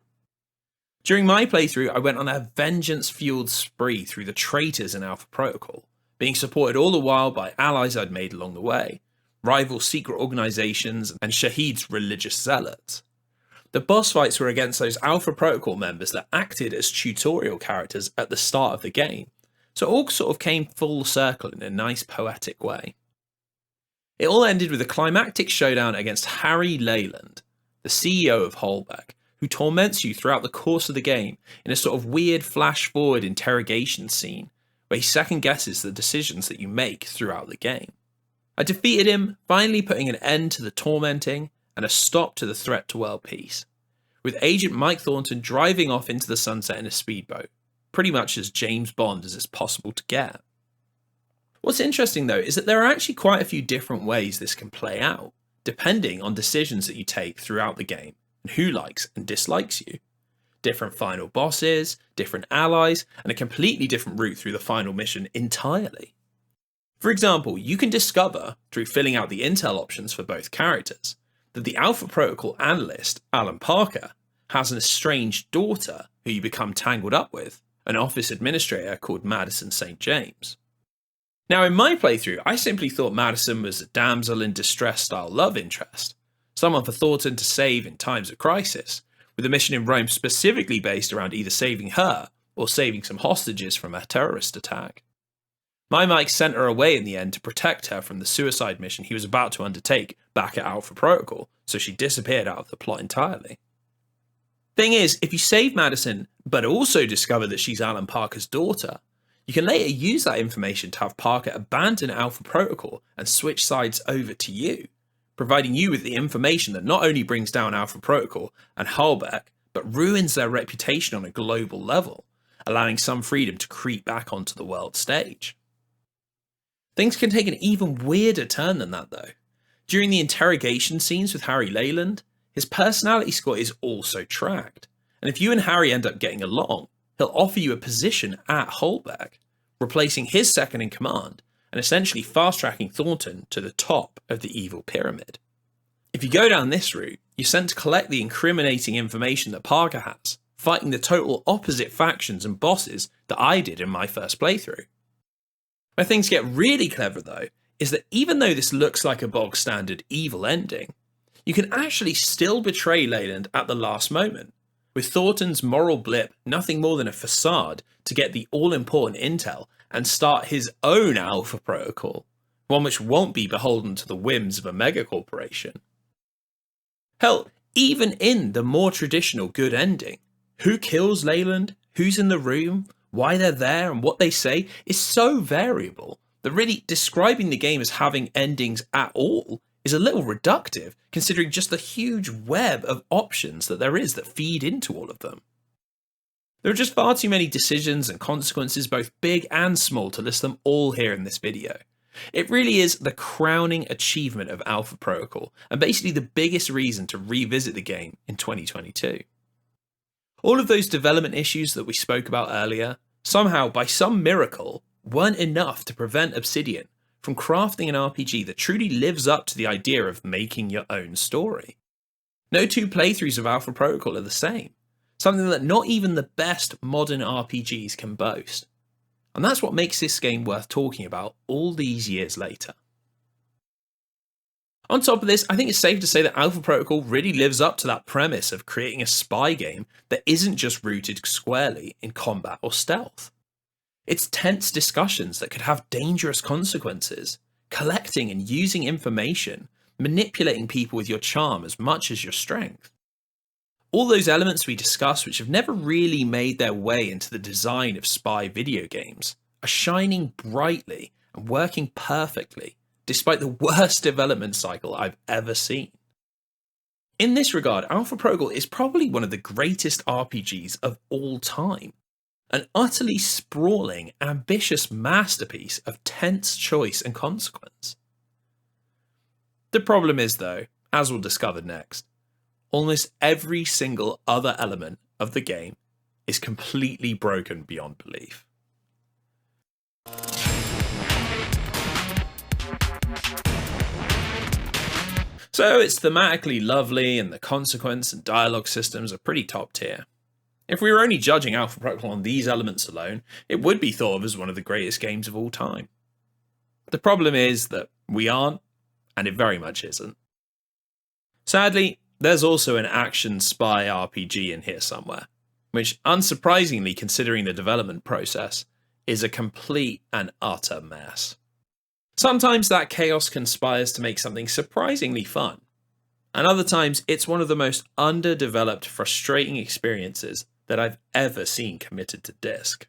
Speaker 1: During my playthrough, I went on a vengeance-fueled spree through the traitors in Alpha Protocol, being supported all the while by allies I'd made along the way, rival secret organisations, and Shahid's religious zealots. The boss fights were against those Alpha Protocol members that acted as tutorial characters at the start of the game, so it all sort of came full circle in a nice poetic way. It all ended with a climactic showdown against Harry Leyland, the CEO of Holbeck, who torments you throughout the course of the game in a sort of weird flash-forward interrogation scene, where he second-guesses the decisions that you make throughout the game. I defeated him, finally putting an end to the tormenting and a stop to the threat to world peace, with Agent Mike Thornton driving off into the sunset in a speedboat, pretty much as James Bond as it's possible to get. What's interesting though is that there are actually quite a few different ways this can play out, depending on decisions that you take throughout the game and who likes and dislikes you. Different final bosses, different allies, and a completely different route through the final mission entirely. For example, you can discover, through filling out the intel options for both characters, that the Alpha Protocol analyst, Alan Parker, has an estranged daughter who you become tangled up with, an office administrator called Madison St. James. Now in my playthrough, I simply thought Madison was a damsel in distress style love interest, someone for Thornton to save in times of crisis, with a mission in Rome specifically based around either saving her or saving some hostages from a terrorist attack. My Mike sent her away in the end to protect her from the suicide mission he was about to undertake back at Alpha Protocol, so she disappeared out of the plot entirely. Thing is, if you save Madison, but also discover that she's Alan Parker's daughter, you can later use that information to have Parker abandon Alpha Protocol and switch sides over to you, providing you with the information that not only brings down Alpha Protocol and Holbeck, but ruins their reputation on a global level, allowing some freedom to creep back onto the world stage. Things can take an even weirder turn than that though. During the interrogation scenes with Harry Leyland, his personality score is also tracked, and if you and Harry end up getting along, he'll offer you a position at Holbeck, replacing his second in command and essentially fast-tracking Thornton to the top of the evil pyramid. If you go down this route, you're sent to collect the incriminating information that Parker has, fighting the total opposite factions and bosses that I did in my first playthrough. Where things get really clever though, is that even though this looks like a bog standard evil ending, you can actually still betray Leyland at the last moment, with Thornton's moral blip nothing more than a facade to get the all-important intel and start his own Alpha Protocol, one which won't be beholden to the whims of a megacorporation. Hell, even in the more traditional good ending, who kills Leyland, who's in the room, why they're there, and what they say is so variable that really describing the game as having endings at all is a little reductive, considering just the huge web of options that there is that feed into all of them. There are just far too many decisions and consequences, both big and small, to list them all here in this video. It really is the crowning achievement of Alpha Protocol, and basically the biggest reason to revisit the game in 2022. All of those development issues that we spoke about earlier, somehow by some miracle, weren't enough to prevent Obsidian from crafting an RPG that truly lives up to the idea of making your own story. No two playthroughs of Alpha Protocol are the same, something that not even the best modern RPGs can boast. And that's what makes this game worth talking about all these years later. On top of this, I think it's safe to say that Alpha Protocol really lives up to that premise of creating a spy game that isn't just rooted squarely in combat or stealth. It's tense discussions that could have dangerous consequences, collecting and using information, manipulating people with your charm as much as your strength. All those elements we discussed which have never really made their way into the design of spy video games are shining brightly and working perfectly, despite the worst development cycle I've ever seen. In this regard, Alpha Protocol is probably one of the greatest RPGs of all time. An utterly sprawling, ambitious masterpiece of tense choice and consequence. The problem is though, as we'll discover next, almost every single other element of the game is completely broken beyond belief. So it's thematically lovely and the consequence and dialogue systems are pretty top tier. If we were only judging Alpha Protocol on these elements alone, it would be thought of as one of the greatest games of all time. The problem is that we aren't, and it very much isn't. Sadly, there's also an action spy RPG in here somewhere, which, unsurprisingly considering the development process, is a complete and utter mess. Sometimes that chaos conspires to make something surprisingly fun, and other times it's one of the most underdeveloped, frustrating experiences that I've ever seen committed to disk.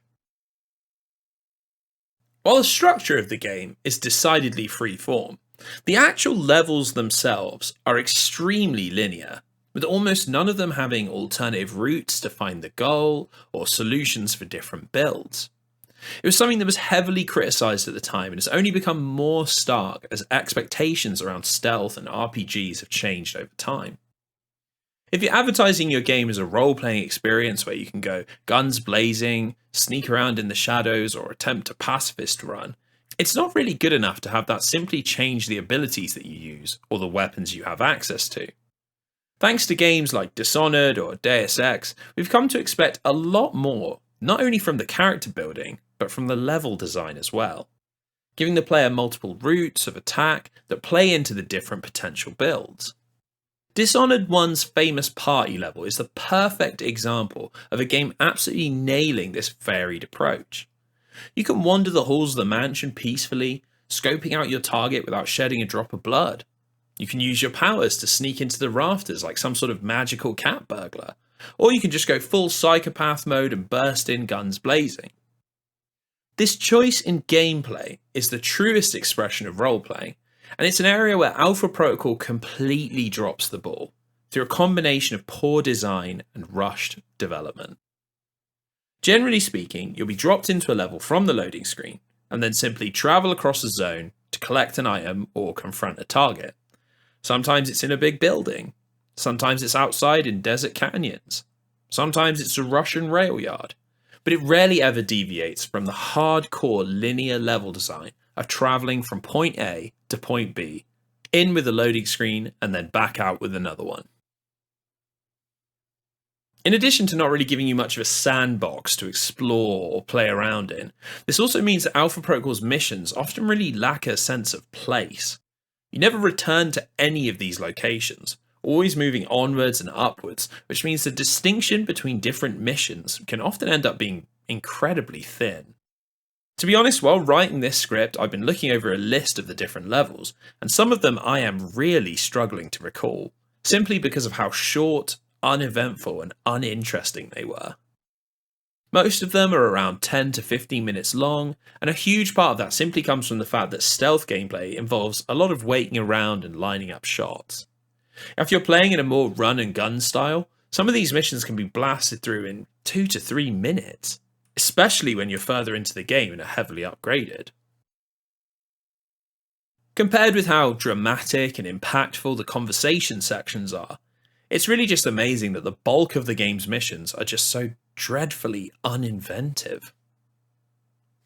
Speaker 1: While the structure of the game is decidedly free-form, the actual levels themselves are extremely linear, with almost none of them having alternative routes to find the goal or solutions for different builds. It was something that was heavily criticised at the time and has only become more stark as expectations around stealth and RPGs have changed over time. If you're advertising your game as a role-playing experience where you can go guns blazing, sneak around in the shadows, or attempt a pacifist run, it's not really good enough to have that simply change the abilities that you use or the weapons you have access to. Thanks to games like Dishonored or Deus Ex, we've come to expect a lot more, not only from the character building, but from the level design as well, giving the player multiple routes of attack that play into the different potential builds. Dishonored 1's famous party level is the perfect example of a game absolutely nailing this varied approach. You can wander the halls of the mansion peacefully, scoping out your target without shedding a drop of blood. You can use your powers to sneak into the rafters like some sort of magical cat burglar, or you can just go full psychopath mode and burst in guns blazing. This choice in gameplay is the truest expression of role-playing, and it's an area where Alpha Protocol completely drops the ball through a combination of poor design and rushed development. Generally speaking, you'll be dropped into a level from the loading screen, and then simply travel across a zone to collect an item or confront a target. Sometimes it's in a big building. Sometimes it's outside in desert canyons. Sometimes it's a Russian rail yard. But it rarely ever deviates from the hardcore linear level design of travelling from point A to point B, in with a loading screen and then back out with another one. In addition to not really giving you much of a sandbox to explore or play around in, this also means that Alpha Protocol's missions often really lack a sense of place. You never return to any of these locations, always moving onwards and upwards, which means the distinction between different missions can often end up being incredibly thin. To be honest, while writing this script, I've been looking over a list of the different levels, and some of them I am really struggling to recall, simply because of how short, uneventful, and uninteresting they were. Most of them are around 10 to 15 minutes long, and a huge part of that simply comes from the fact that stealth gameplay involves a lot of waiting around and lining up shots. If you're playing in a more run and gun style, some of these missions can be blasted through in 2 to 3 minutes, especially when you're further into the game and are heavily upgraded. Compared with how dramatic and impactful the conversation sections are, it's really just amazing that the bulk of the game's missions are just so dreadfully uninventive.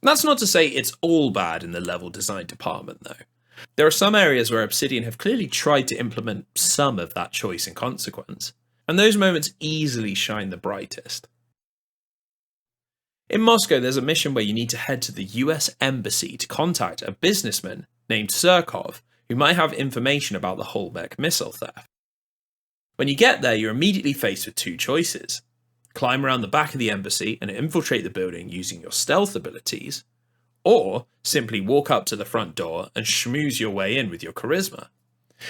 Speaker 1: That's not to say it's all bad in the level design department though. There are some areas where Obsidian have clearly tried to implement some of that choice and consequence, and those moments easily shine the brightest. In Moscow, there's a mission where you need to head to the US Embassy to contact a businessman named Surkov who might have information about the Holbeck missile theft. When you get there, you're immediately faced with two choices. Climb around the back of the embassy and infiltrate the building using your stealth abilities, or simply walk up to the front door and schmooze your way in with your charisma.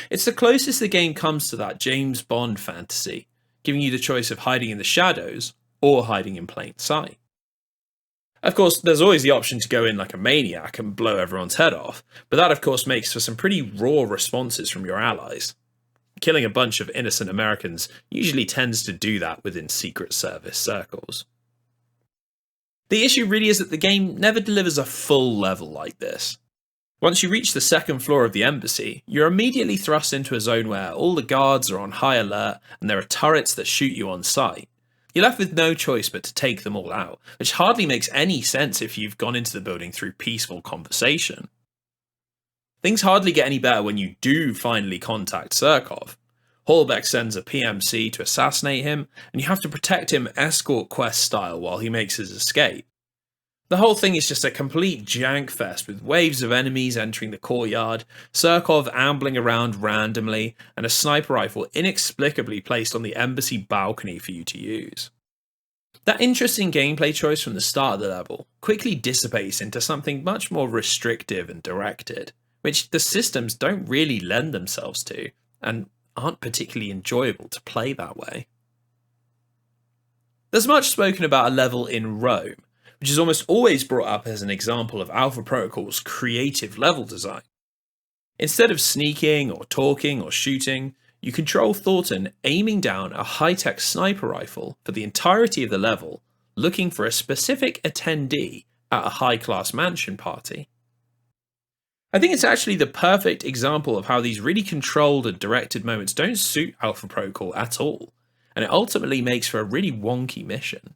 Speaker 1: It's the closest the game comes to that James Bond fantasy, giving you the choice of hiding in the shadows or hiding in plain sight. Of course, there's always the option to go in like a maniac and blow everyone's head off, but that of course makes for some pretty raw responses from your allies. Killing a bunch of innocent Americans usually tends to do that within Secret Service circles. The issue really is that the game never delivers a full level like this. Once you reach the second floor of the embassy, you're immediately thrust into a zone where all the guards are on high alert and there are turrets that shoot you on sight. You're left with no choice but to take them all out, which hardly makes any sense if you've gone into the building through peaceful conversation. Things hardly get any better when you do finally contact Surkov. Holbeck sends a PMC to assassinate him, and you have to protect him escort quest style while he makes his escape. The whole thing is just a complete jank fest with waves of enemies entering the courtyard, Surkov ambling around randomly, and a sniper rifle inexplicably placed on the embassy balcony for you to use. That interesting gameplay choice from the start of the level quickly dissipates into something much more restrictive and directed, which the systems don't really lend themselves to, and aren't particularly enjoyable to play that way. There's much spoken about a level in Rome, which is almost always brought up as an example of Alpha Protocol's creative level design. Instead of sneaking or talking or shooting, you control Thornton aiming down a high-tech sniper rifle for the entirety of the level, looking for a specific attendee at a high-class mansion party. I think it's actually the perfect example of how these really controlled and directed moments don't suit Alpha Protocol at all, and it ultimately makes for a really wonky mission.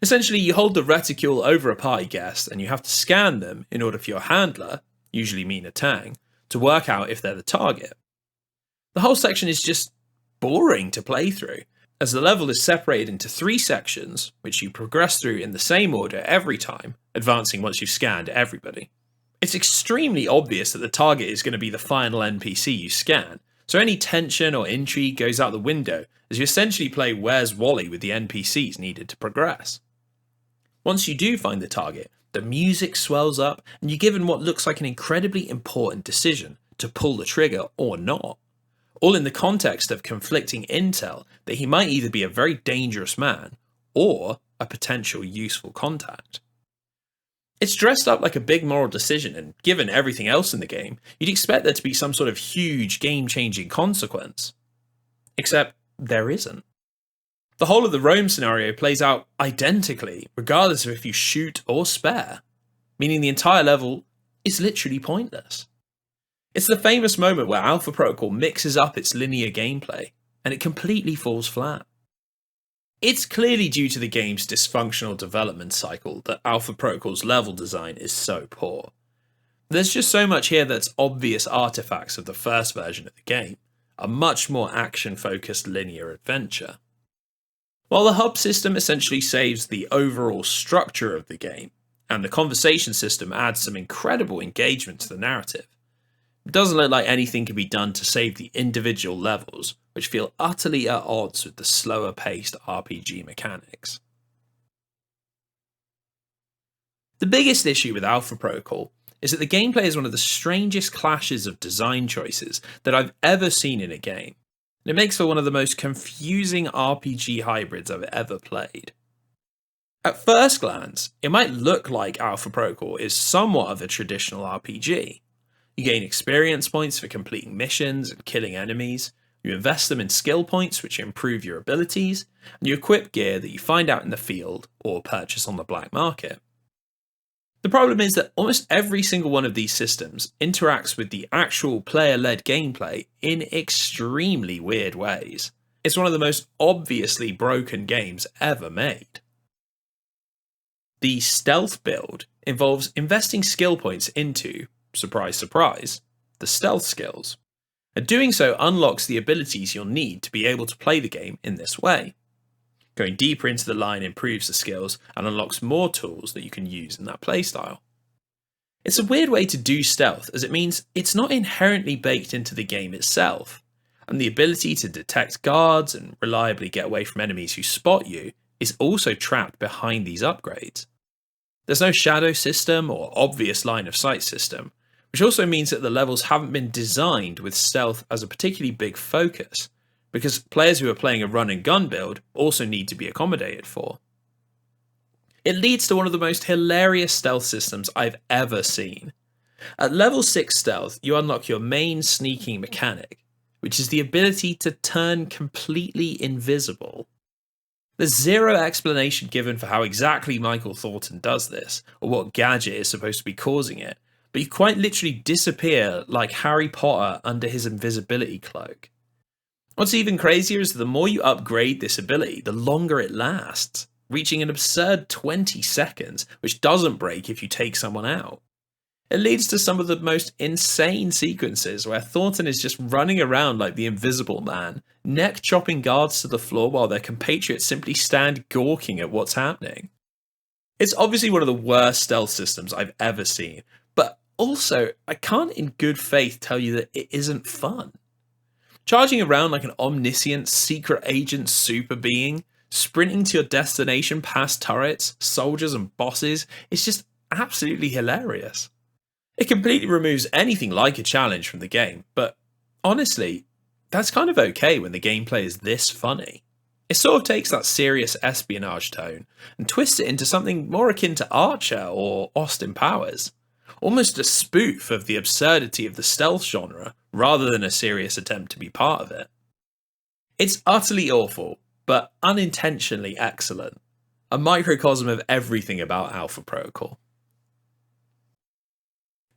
Speaker 1: Essentially, you hold the reticule over a party guest and you have to scan them in order for your handler, usually Mina Tang, to work out if they're the target. The whole section is just boring to play through, as the level is separated into 3 sections, which you progress through in the same order every time, advancing once you've scanned everybody. It's extremely obvious that the target is going to be the final NPC you scan, so any tension or intrigue goes out the window as you essentially play Where's Wally with the NPCs needed to progress. Once you do find the target, the music swells up and you're given what looks like an incredibly important decision to pull the trigger or not, all in the context of conflicting intel that he might either be a very dangerous man or a potential useful contact. It's dressed up like a big moral decision, and given everything else in the game, you'd expect there to be some sort of huge game-changing consequence. Except there isn't. The whole of the Rome scenario plays out identically, regardless of if you shoot or spare. meaning the entire level is literally pointless. It's the famous moment where Alpha Protocol mixes up its linear gameplay, and it completely falls flat. It's clearly due to the game's dysfunctional development cycle that Alpha Protocol's level design is so poor. There's just so much here that's obvious artifacts of the first version of the game, a much more action-focused linear adventure. While the hub system essentially saves the overall structure of the game, and the conversation system adds some incredible engagement to the narrative, it doesn't look like anything can be done to save the individual levels, which feel utterly at odds with the slower-paced RPG mechanics. The biggest issue with Alpha Protocol is that the gameplay is one of the strangest clashes of design choices that I've ever seen in a game. And it makes for one of the most confusing RPG hybrids I've ever played. At first glance, it might look like Alpha Protocol is somewhat of a traditional RPG. You gain experience points for completing missions and killing enemies, you invest them in skill points which improve your abilities, and you equip gear that you find out in the field or purchase on the black market. The problem is that almost every single one of these systems interacts with the actual player-led gameplay in extremely weird ways. It's one of the most obviously broken games ever made. The stealth build involves investing skill points into, surprise surprise, the stealth skills, and doing so unlocks the abilities you'll need to be able to play the game in this way. Going deeper into the line improves the skills and unlocks more tools that you can use in that playstyle. It's a weird way to do stealth, as it means it's not inherently baked into the game itself, and the ability to detect guards and reliably get away from enemies who spot you is also trapped behind these upgrades. There's no shadow system or obvious line of sight system, which also means that the levels haven't been designed with stealth as a particularly big focus, because players who are playing a run and gun build also need to be accommodated for. It leads to one of the most hilarious stealth systems I've ever seen. At level 6 stealth, you unlock your main sneaking mechanic, which is the ability to turn completely invisible. There's zero explanation given for how exactly Michael Thornton does this, or what gadget is supposed to be causing it, but you quite literally disappear like Harry Potter under his invisibility cloak. What's even crazier is that the more you upgrade this ability, the longer it lasts, reaching an absurd 20 seconds, which doesn't break if you take someone out. It leads to some of the most insane sequences where Thornton is just running around like the Invisible Man, neck-chopping guards to the floor while their compatriots simply stand gawking at what's happening. It's obviously one of the worst stealth systems I've ever seen, but also, I can't in good faith tell you that it isn't fun. Charging around like an omniscient secret agent super being, sprinting to your destination past turrets, soldiers and bosses, is just absolutely hilarious. It completely removes anything like a challenge from the game, but honestly, that's kind of okay when the gameplay is this funny. It sort of takes that serious espionage tone and twists it into something more akin to Archer or Austin Powers. Almost a spoof of the absurdity of the stealth genre, rather than a serious attempt to be part of it. It's utterly awful, but unintentionally excellent. A microcosm of everything about Alpha Protocol.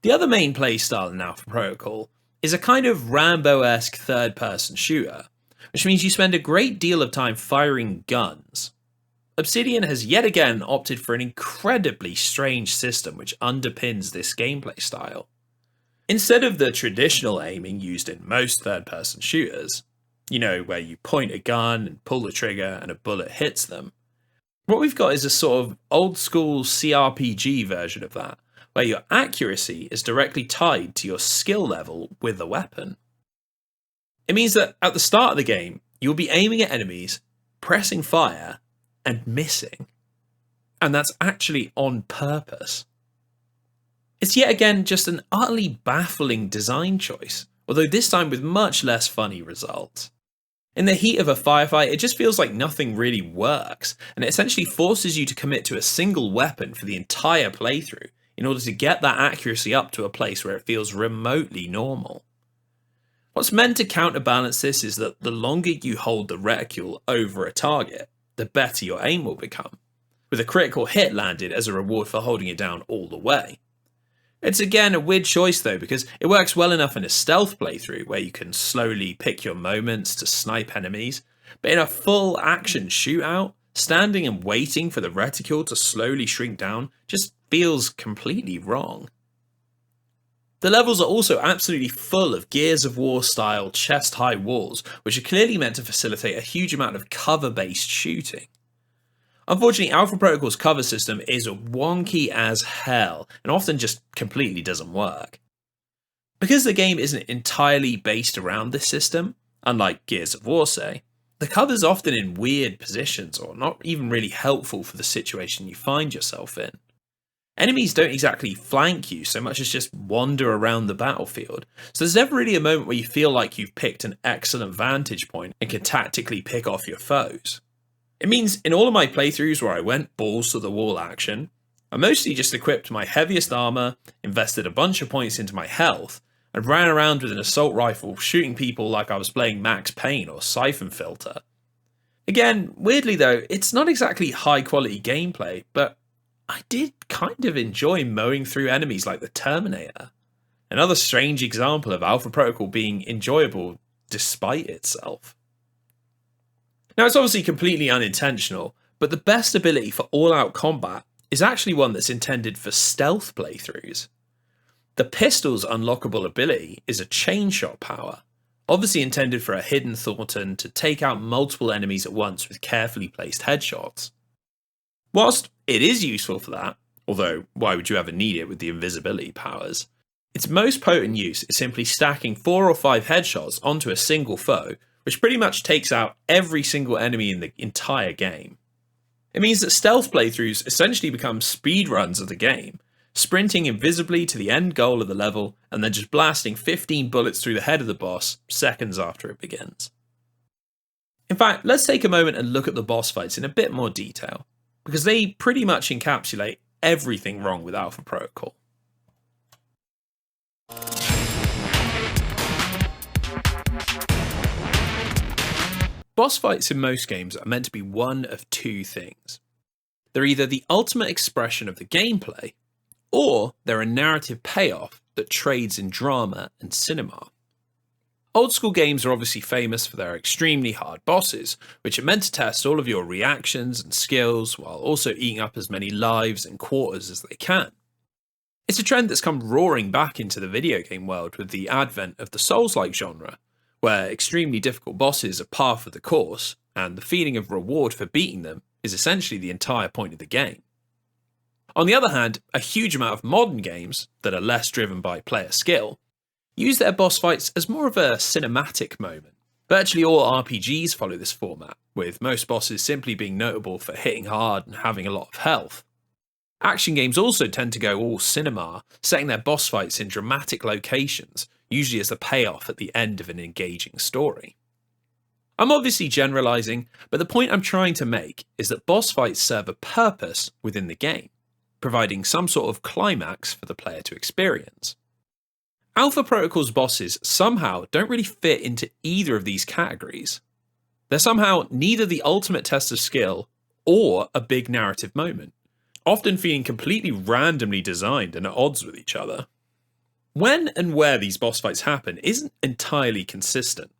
Speaker 1: The other main playstyle in Alpha Protocol is a kind of Rambo-esque third-person shooter, which means you spend a great deal of time firing guns. Obsidian has yet again opted for an incredibly strange system which underpins this gameplay style. Instead of the traditional aiming used in most third-person shooters, where you point a gun and pull the trigger and a bullet hits them, what we've got is a sort of old-school CRPG version of that, where your accuracy is directly tied to your skill level with the weapon. It means that at the start of the game, you'll be aiming at enemies, pressing fire, and missing. And that's actually on purpose. It's yet again just an utterly baffling design choice, although this time with much less funny results. In the heat of a firefight, it just feels like nothing really works, and it essentially forces you to commit to a single weapon for the entire playthrough in order to get that accuracy up to a place where it feels remotely normal. What's meant to counterbalance this is that the longer you hold the reticule over a target, the better your aim will become, with a critical hit landed as a reward for holding it down all the way. It's again a weird choice though, because it works well enough in a stealth playthrough where you can slowly pick your moments to snipe enemies, but in a full action shootout, standing and waiting for the reticule to slowly shrink down just feels completely wrong. The levels are also absolutely full of Gears of War style chest high walls, which are clearly meant to facilitate a huge amount of cover based shooting. Unfortunately, Alpha Protocol's cover system is wonky as hell and often just completely doesn't work. Because the game isn't entirely based around this system, unlike Gears of War say, the cover's often in weird positions or not even really helpful for the situation you find yourself in. Enemies don't exactly flank you so much as just wander around the battlefield, so there's never really a moment where you feel like you've picked an excellent vantage point and can tactically pick off your foes. It means in all of my playthroughs where I went balls to the wall action, I mostly just equipped my heaviest armour, invested a bunch of points into my health, and ran around with an assault rifle shooting people like I was playing Max Payne or Siphon Filter. Again, weirdly though, it's not exactly high quality gameplay, but I did kind of enjoy mowing through enemies like the Terminator. Another strange example of Alpha Protocol being enjoyable despite itself. Now, it's obviously completely unintentional, but the best ability for all-out combat is actually one that's intended for stealth playthroughs. The pistol's unlockable ability is a chain shot power, obviously intended for a hidden Thornton to take out multiple enemies at once with carefully placed headshots. Whilst it is useful for that, although why would you ever need it with the invisibility powers, its most potent use is simply stacking 4 or 5 headshots onto a single foe, which pretty much takes out every single enemy in the entire game. It means that stealth playthroughs essentially become speedruns of the game, sprinting invisibly to the end goal of the level and then just blasting 15 bullets through the head of the boss seconds after it begins. In fact, let's take a moment and look at the boss fights in a bit more detail, because they pretty much encapsulate everything wrong with Alpha Protocol. Boss fights in most games are meant to be one of two things. They're either the ultimate expression of the gameplay, or they're a narrative payoff that trades in drama and cinema. Old school games are obviously famous for their extremely hard bosses, which are meant to test all of your reactions and skills while also eating up as many lives and quarters as they can. It's a trend that's come roaring back into the video game world with the advent of the Souls-like genre, where extremely difficult bosses are par for the course, and the feeling of reward for beating them is essentially the entire point of the game. On the other hand, a huge amount of modern games, that are less driven by player skill, use their boss fights as more of a cinematic moment. Virtually all RPGs follow this format, with most bosses simply being notable for hitting hard and having a lot of health. Action games also tend to go all cinema, setting their boss fights in dramatic locations, usually as a payoff at the end of an engaging story. I'm obviously generalising, but the point I'm trying to make is that boss fights serve a purpose within the game, providing some sort of climax for the player to experience. Alpha Protocol's bosses somehow don't really fit into either of these categories. They're somehow neither the ultimate test of skill or a big narrative moment, often feeling completely randomly designed and at odds with each other. When and where these boss fights happen isn't entirely consistent.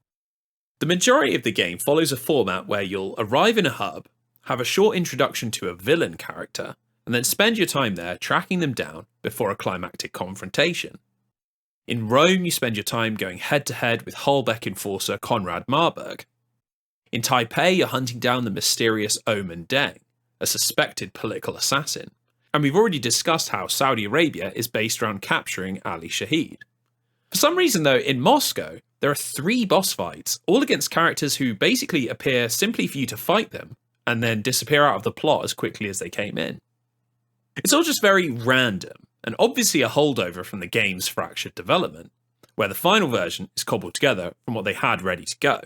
Speaker 1: The majority of the game follows a format where you'll arrive in a hub, have a short introduction to a villain character, and then spend your time there tracking them down before a climactic confrontation. In Rome, you spend your time going head-to-head with Holbeck enforcer Conrad Marburg. In Taipei, you're hunting down the mysterious Omen Deng, a suspected political assassin. And we've already discussed how Saudi Arabia is based around capturing Ali Shahid. For some reason though, in Moscow, there are 3 boss fights, all against characters who basically appear simply for you to fight them, and then disappear out of the plot as quickly as they came in. It's all just very random, and obviously a holdover from the game's fractured development, where the final version is cobbled together from what they had ready to go.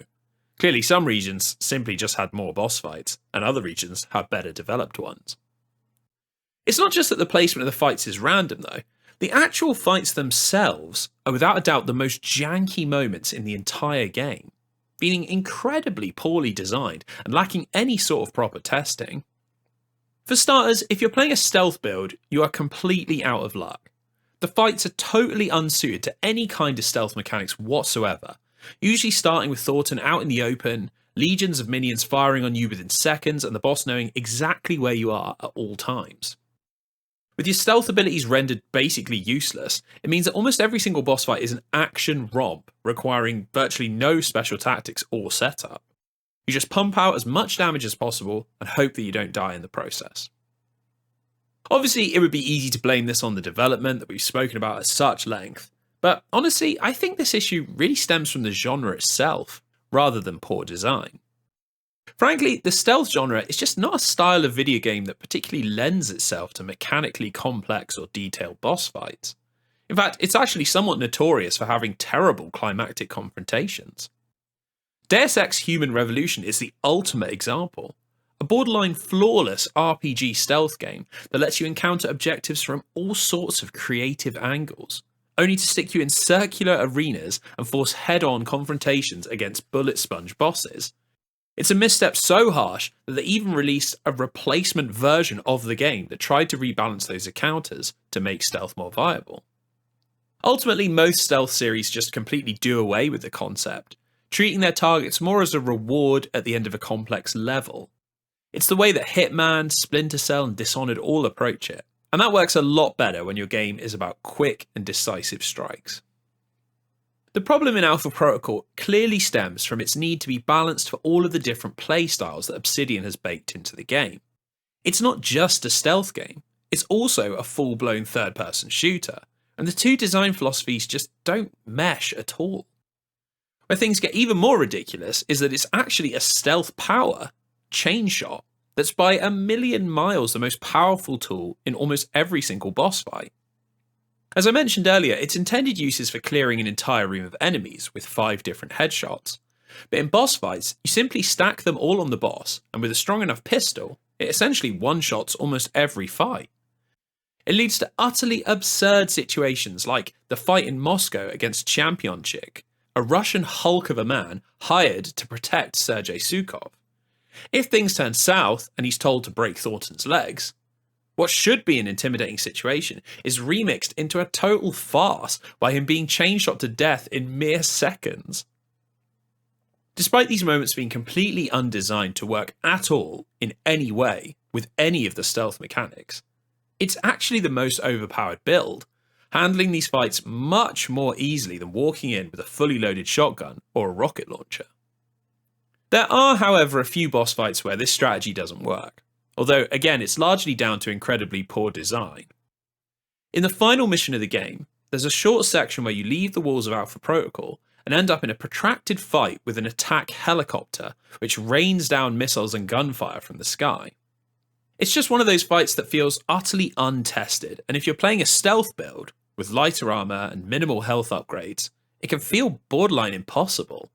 Speaker 1: Clearly some regions simply just had more boss fights, and other regions have better developed ones. It's not just that the placement of the fights is random though, the actual fights themselves are without a doubt the most janky moments in the entire game, being incredibly poorly designed and lacking any sort of proper testing. For starters, if you're playing a stealth build, you are completely out of luck. The fights are totally unsuited to any kind of stealth mechanics whatsoever, usually starting with Thornton out in the open, legions of minions firing on you within seconds, and the boss knowing exactly where you are at all times. With your stealth abilities rendered basically useless, it means that almost every single boss fight is an action romp, requiring virtually no special tactics or setup. You just pump out as much damage as possible and hope that you don't die in the process. Obviously, it would be easy to blame this on the development that we've spoken about at such length, but honestly, I think this issue really stems from the genre itself, rather than poor design. Frankly, the stealth genre is just not a style of video game that particularly lends itself to mechanically complex or detailed boss fights. In fact, it's actually somewhat notorious for having terrible climactic confrontations. Deus Ex Human Revolution is the ultimate example. A borderline flawless RPG stealth game that lets you encounter objectives from all sorts of creative angles, only to stick you in circular arenas and force head-on confrontations against bullet sponge bosses. It's a misstep so harsh that they even released a replacement version of the game that tried to rebalance those encounters to make stealth more viable. Ultimately, most stealth series just completely do away with the concept, treating their targets more as a reward at the end of a complex level. It's the way that Hitman, Splinter Cell, and Dishonored all approach it, and that works a lot better when your game is about quick and decisive strikes. The problem in Alpha Protocol clearly stems from its need to be balanced for all of the different playstyles that Obsidian has baked into the game. It's not just a stealth game, it's also a full-blown third-person shooter, and the two design philosophies just don't mesh at all. Where things get even more ridiculous is that it's actually a stealth power, chain shot, that's by a million miles the most powerful tool in almost every single boss fight. As I mentioned earlier, its intended use is for clearing an entire room of enemies with 5 different headshots, but in boss fights you simply stack them all on the boss, and with a strong enough pistol, it essentially one-shots almost every fight. It leads to utterly absurd situations like the fight in Moscow against Championchik, a Russian hulk of a man hired to protect Sergei Sukhov. If things turn south and he's told to break Thornton's legs, what should be an intimidating situation is remixed into a total farce by him being chain shot to death in mere seconds. Despite these moments being completely undesigned to work at all in any way with any of the stealth mechanics, it's actually the most overpowered build, handling these fights much more easily than walking in with a fully loaded shotgun or a rocket launcher. There are, however, a few boss fights where this strategy doesn't work, although again it's largely down to incredibly poor design. In the final mission of the game, there's a short section where you leave the walls of Alpha Protocol and end up in a protracted fight with an attack helicopter which rains down missiles and gunfire from the sky. It's just one of those fights that feels utterly untested, and if you're playing a stealth build with lighter armor and minimal health upgrades, it can feel borderline impossible.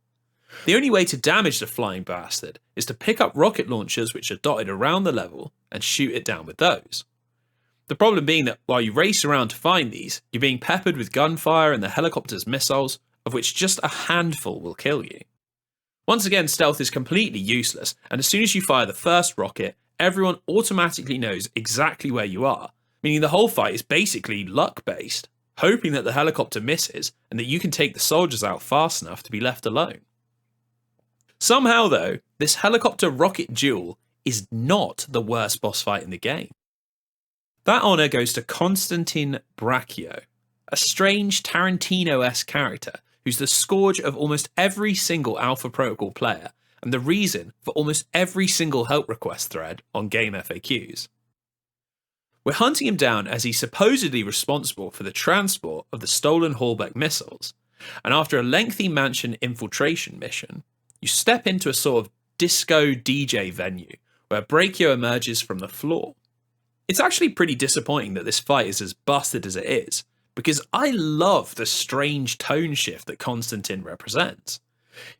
Speaker 1: The only way to damage the flying bastard is to pick up rocket launchers which are dotted around the level and shoot it down with those. The problem being that while you race around to find these, you're being peppered with gunfire and the helicopter's missiles, of which just a handful will kill you. Once again, stealth is completely useless, and as soon as you fire the first rocket, everyone automatically knows exactly where you are, meaning the whole fight is basically luck-based, hoping that the helicopter misses and that you can take the soldiers out fast enough to be left alone. Somehow though, this helicopter rocket duel is not the worst boss fight in the game. That honour goes to Konstantin Brachio, a strange Tarantino-esque character who's the scourge of almost every single Alpha Protocol player and the reason for almost every single help request thread on game FAQs. We're hunting him down as he's supposedly responsible for the transport of the stolen Hallbeck missiles, and after a lengthy mansion infiltration mission, you step into a sort of disco DJ venue where Brachio emerges from the floor. It's actually pretty disappointing that this fight is as busted as it is, because I love the strange tone shift that Konstantin represents.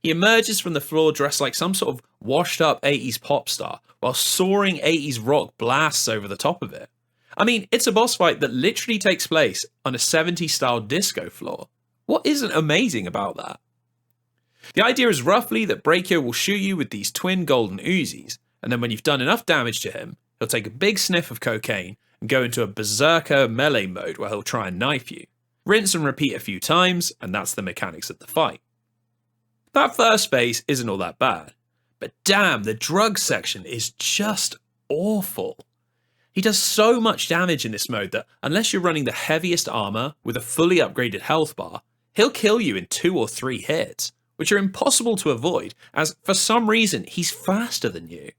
Speaker 1: He emerges from the floor dressed like some sort of washed up 80s pop star, while soaring 80s rock blasts over the top of it. I mean, it's a boss fight that literally takes place on a 70s style disco floor. What isn't amazing about that? The idea is roughly that Brachio will shoot you with these twin golden Uzis, and then when you've done enough damage to him, He'll take a big sniff of cocaine and go into a berserker melee mode where he'll try and knife you. Rinse and repeat a few times, and that's the mechanics of the fight. That first phase isn't all that bad, but damn, the drug section is just awful. He does so much damage in this mode that unless you're running the heaviest armor with a fully upgraded health bar, he'll kill you in 2 or 3 hits, which are impossible to avoid as for some reason he's faster than you.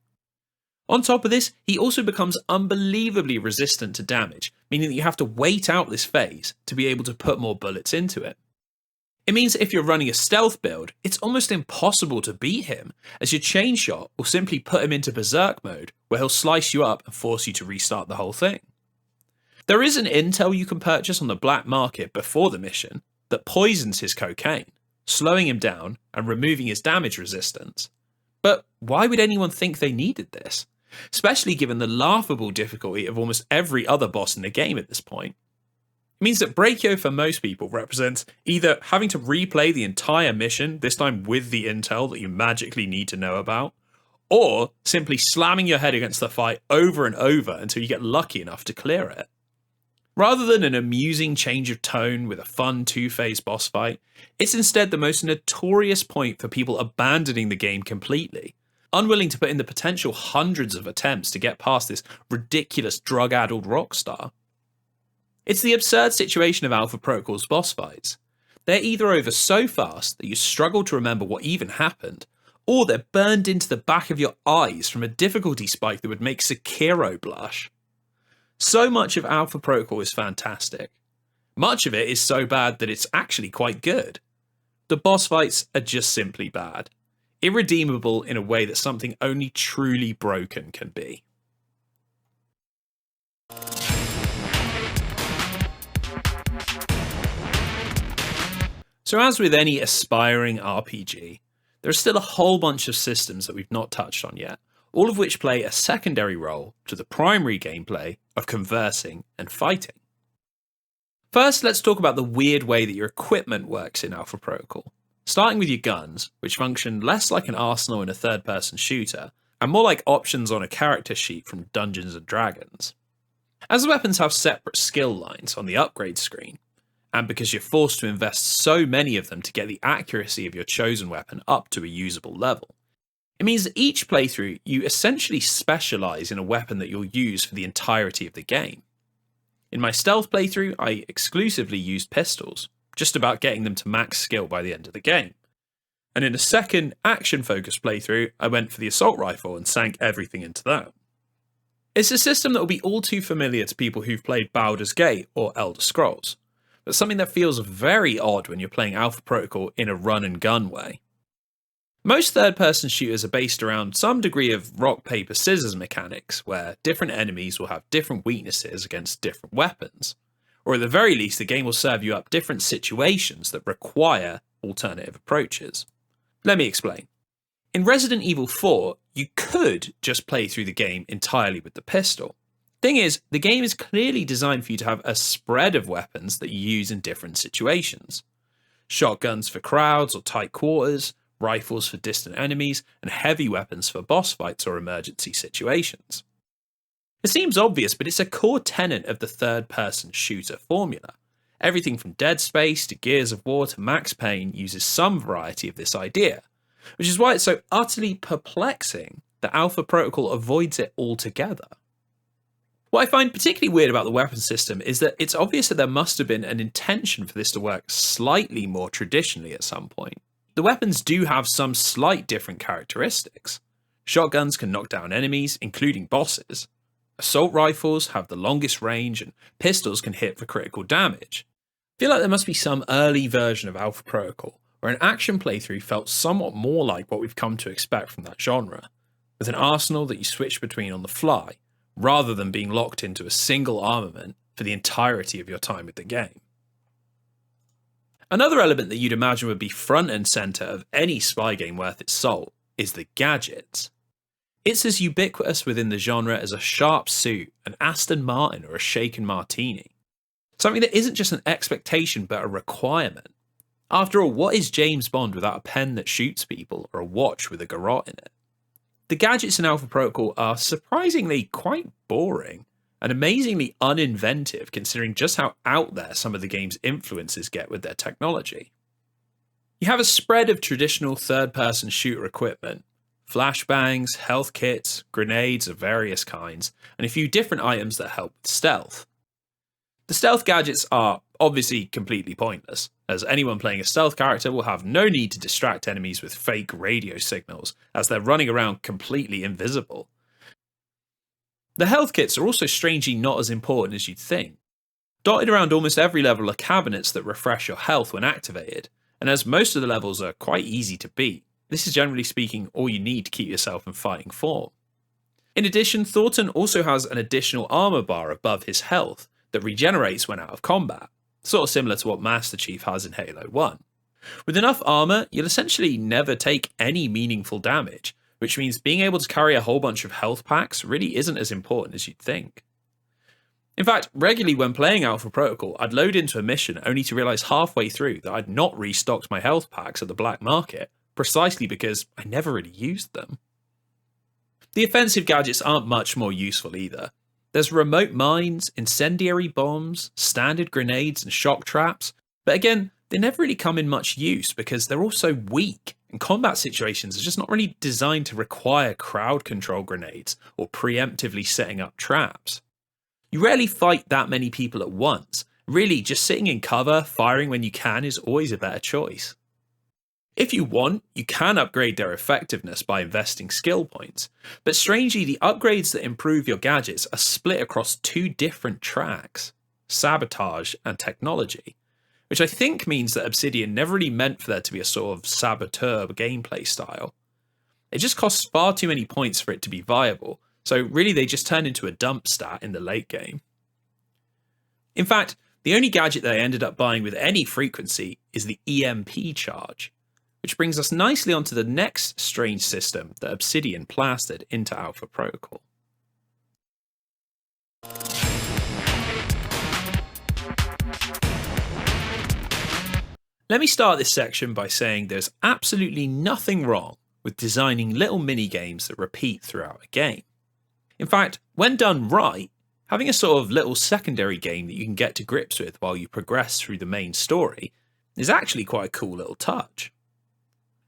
Speaker 1: On top of this, he also becomes unbelievably resistant to damage, meaning that you have to wait out this phase to be able to put more bullets into it. It means that if you're running a stealth build, it's almost impossible to beat him, as your chain shot will simply put him into berserk mode, where he'll slice you up and force you to restart the whole thing. There is an intel you can purchase on the black market before the mission that poisons his cocaine, slowing him down and removing his damage resistance. But why would anyone think they needed this? Especially given the laughable difficulty of almost every other boss in the game at this point. It means that Brachio for most people represents either having to replay the entire mission, this time with the intel that you magically need to know about, or simply slamming your head against the fight over and over until you get lucky enough to clear it. Rather than an amusing change of tone with a fun 2-phase boss fight, it's instead the most notorious point for people abandoning the game completely, unwilling to put in the potential hundreds of attempts to get past this ridiculous drug-addled rock star. It's the absurd situation of Alpha Protocol's boss fights. They're either over so fast that you struggle to remember what even happened, or they're burned into the back of your eyes from a difficulty spike that would make Sekiro blush. So much of Alpha Protocol is fantastic. Much of it is so bad that it's actually quite good. The boss fights are just simply bad. Irredeemable in a way that something only truly broken can be. So as with any aspiring RPG, there are still a whole bunch of systems that we've not touched on yet, all of which play a secondary role to the primary gameplay of conversing and fighting. First, let's talk about the weird way that your equipment works in Alpha Protocol, starting with your guns, which function less like an arsenal in a third-person shooter, and more like options on a character sheet from Dungeons & Dragons. As the weapons have separate skill lines on the upgrade screen, and because you're forced to invest so many of them to get the accuracy of your chosen weapon up to a usable level, it means that each playthrough you essentially specialise in a weapon that you'll use for the entirety of the game. In my stealth playthrough, I exclusively used pistols, just about getting them to max skill by the end of the game. And in a second action-focused playthrough, I went for the assault rifle and sank everything into that. It's a system that will be all too familiar to people who've played Baldur's Gate or Elder Scrolls, but something that feels very odd when you're playing Alpha Protocol in a run-and-gun way. Most third-person shooters are based around some degree of rock, paper, scissors mechanics, where different enemies will have different weaknesses against different weapons, or at the very least the game will serve you up different situations that require alternative approaches. Let me explain. In Resident Evil 4, you could just play through the game entirely with the pistol. Thing is, the game is clearly designed for you to have a spread of weapons that you use in different situations. Shotguns for crowds or tight quarters, rifles for distant enemies, and heavy weapons for boss fights or emergency situations. It seems obvious, but it's a core tenet of the third-person shooter formula. Everything from Dead Space to Gears of War to Max Payne uses some variety of this idea, which is why it's so utterly perplexing that Alpha Protocol avoids it altogether. What I find particularly weird about the weapon system is that it's obvious that there must have been an intention for this to work slightly more traditionally at some point. The weapons do have some slight different characteristics. Shotguns can knock down enemies, including bosses. Assault rifles have the longest range, and pistols can hit for critical damage. I feel like there must be some early version of Alpha Protocol where an action playthrough felt somewhat more like what we've come to expect from that genre, with an arsenal that you switch between on the fly, rather than being locked into a single armament for the entirety of your time with the game. Another element that you'd imagine would be front and centre of any spy game worth its salt is the gadgets. It's as ubiquitous within the genre as a sharp suit, an Aston Martin, or a shaken martini. Something that isn't just an expectation but a requirement. After all, what is James Bond without a pen that shoots people or a watch with a garrote in it? The gadgets in Alpha Protocol are surprisingly quite boring and amazingly uninventive considering just how out there some of the game's influences get with their technology. You have a spread of traditional third-person shooter equipment, flashbangs, health kits, grenades of various kinds, and a few different items that help with stealth. The stealth gadgets are obviously completely pointless, as anyone playing a stealth character will have no need to distract enemies with fake radio signals, as they're running around completely invisible. The health kits are also strangely not as important as you'd think. Dotted around almost every level are cabinets that refresh your health when activated, and as most of the levels are quite easy to beat, this is generally speaking all you need to keep yourself in fighting form. In addition, Thornton also has an additional armor bar above his health that regenerates when out of combat, sort of similar to what Master Chief has in Halo 1. With enough armor, you'll essentially never take any meaningful damage, which means being able to carry a whole bunch of health packs really isn't as important as you'd think. In fact, regularly when playing Alpha Protocol, I'd load into a mission only to realise halfway through that I'd not restocked my health packs at the black market, precisely because I never really used them. The offensive gadgets aren't much more useful either. There's remote mines, incendiary bombs, standard grenades and shock traps, but again, they never really come in much use because they're all so weak, and combat situations are just not really designed to require crowd control grenades or preemptively setting up traps. You rarely fight that many people at once. Really, just sitting in cover, firing when you can is always a better choice. If you want, you can upgrade their effectiveness by investing skill points, but strangely the upgrades that improve your gadgets are split across two different tracks, sabotage and technology, which I think means that Obsidian never really meant for there to be a sort of saboteur gameplay style. It just costs far too many points for it to be viable, so really they just turn into a dump stat in the late game. In fact, the only gadget that I ended up buying with any frequency is the EMP charge, which brings us nicely onto the next strange system that Obsidian plastered into Alpha Protocol. Let me start this section by saying there's absolutely nothing wrong with designing little mini-games that repeat throughout a game. In fact, when done right, having a sort of little secondary game that you can get to grips with while you progress through the main story is actually quite a cool little touch.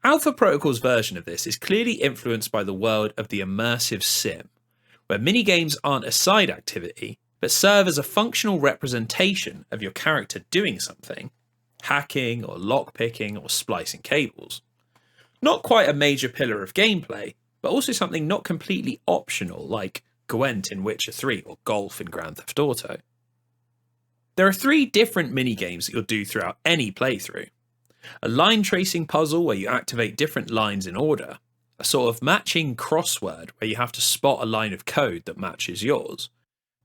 Speaker 1: Alpha Protocol's version of this is clearly influenced by the world of the immersive sim, where minigames aren't a side activity, but serve as a functional representation of your character doing something, hacking or lockpicking or splicing cables. Not quite a major pillar of gameplay, but also something not completely optional like Gwent in Witcher 3 or golf in Grand Theft Auto. There are 3 different minigames that you'll do throughout any playthrough. A line tracing puzzle where you activate different lines in order, a sort of matching crossword where you have to spot a line of code that matches yours,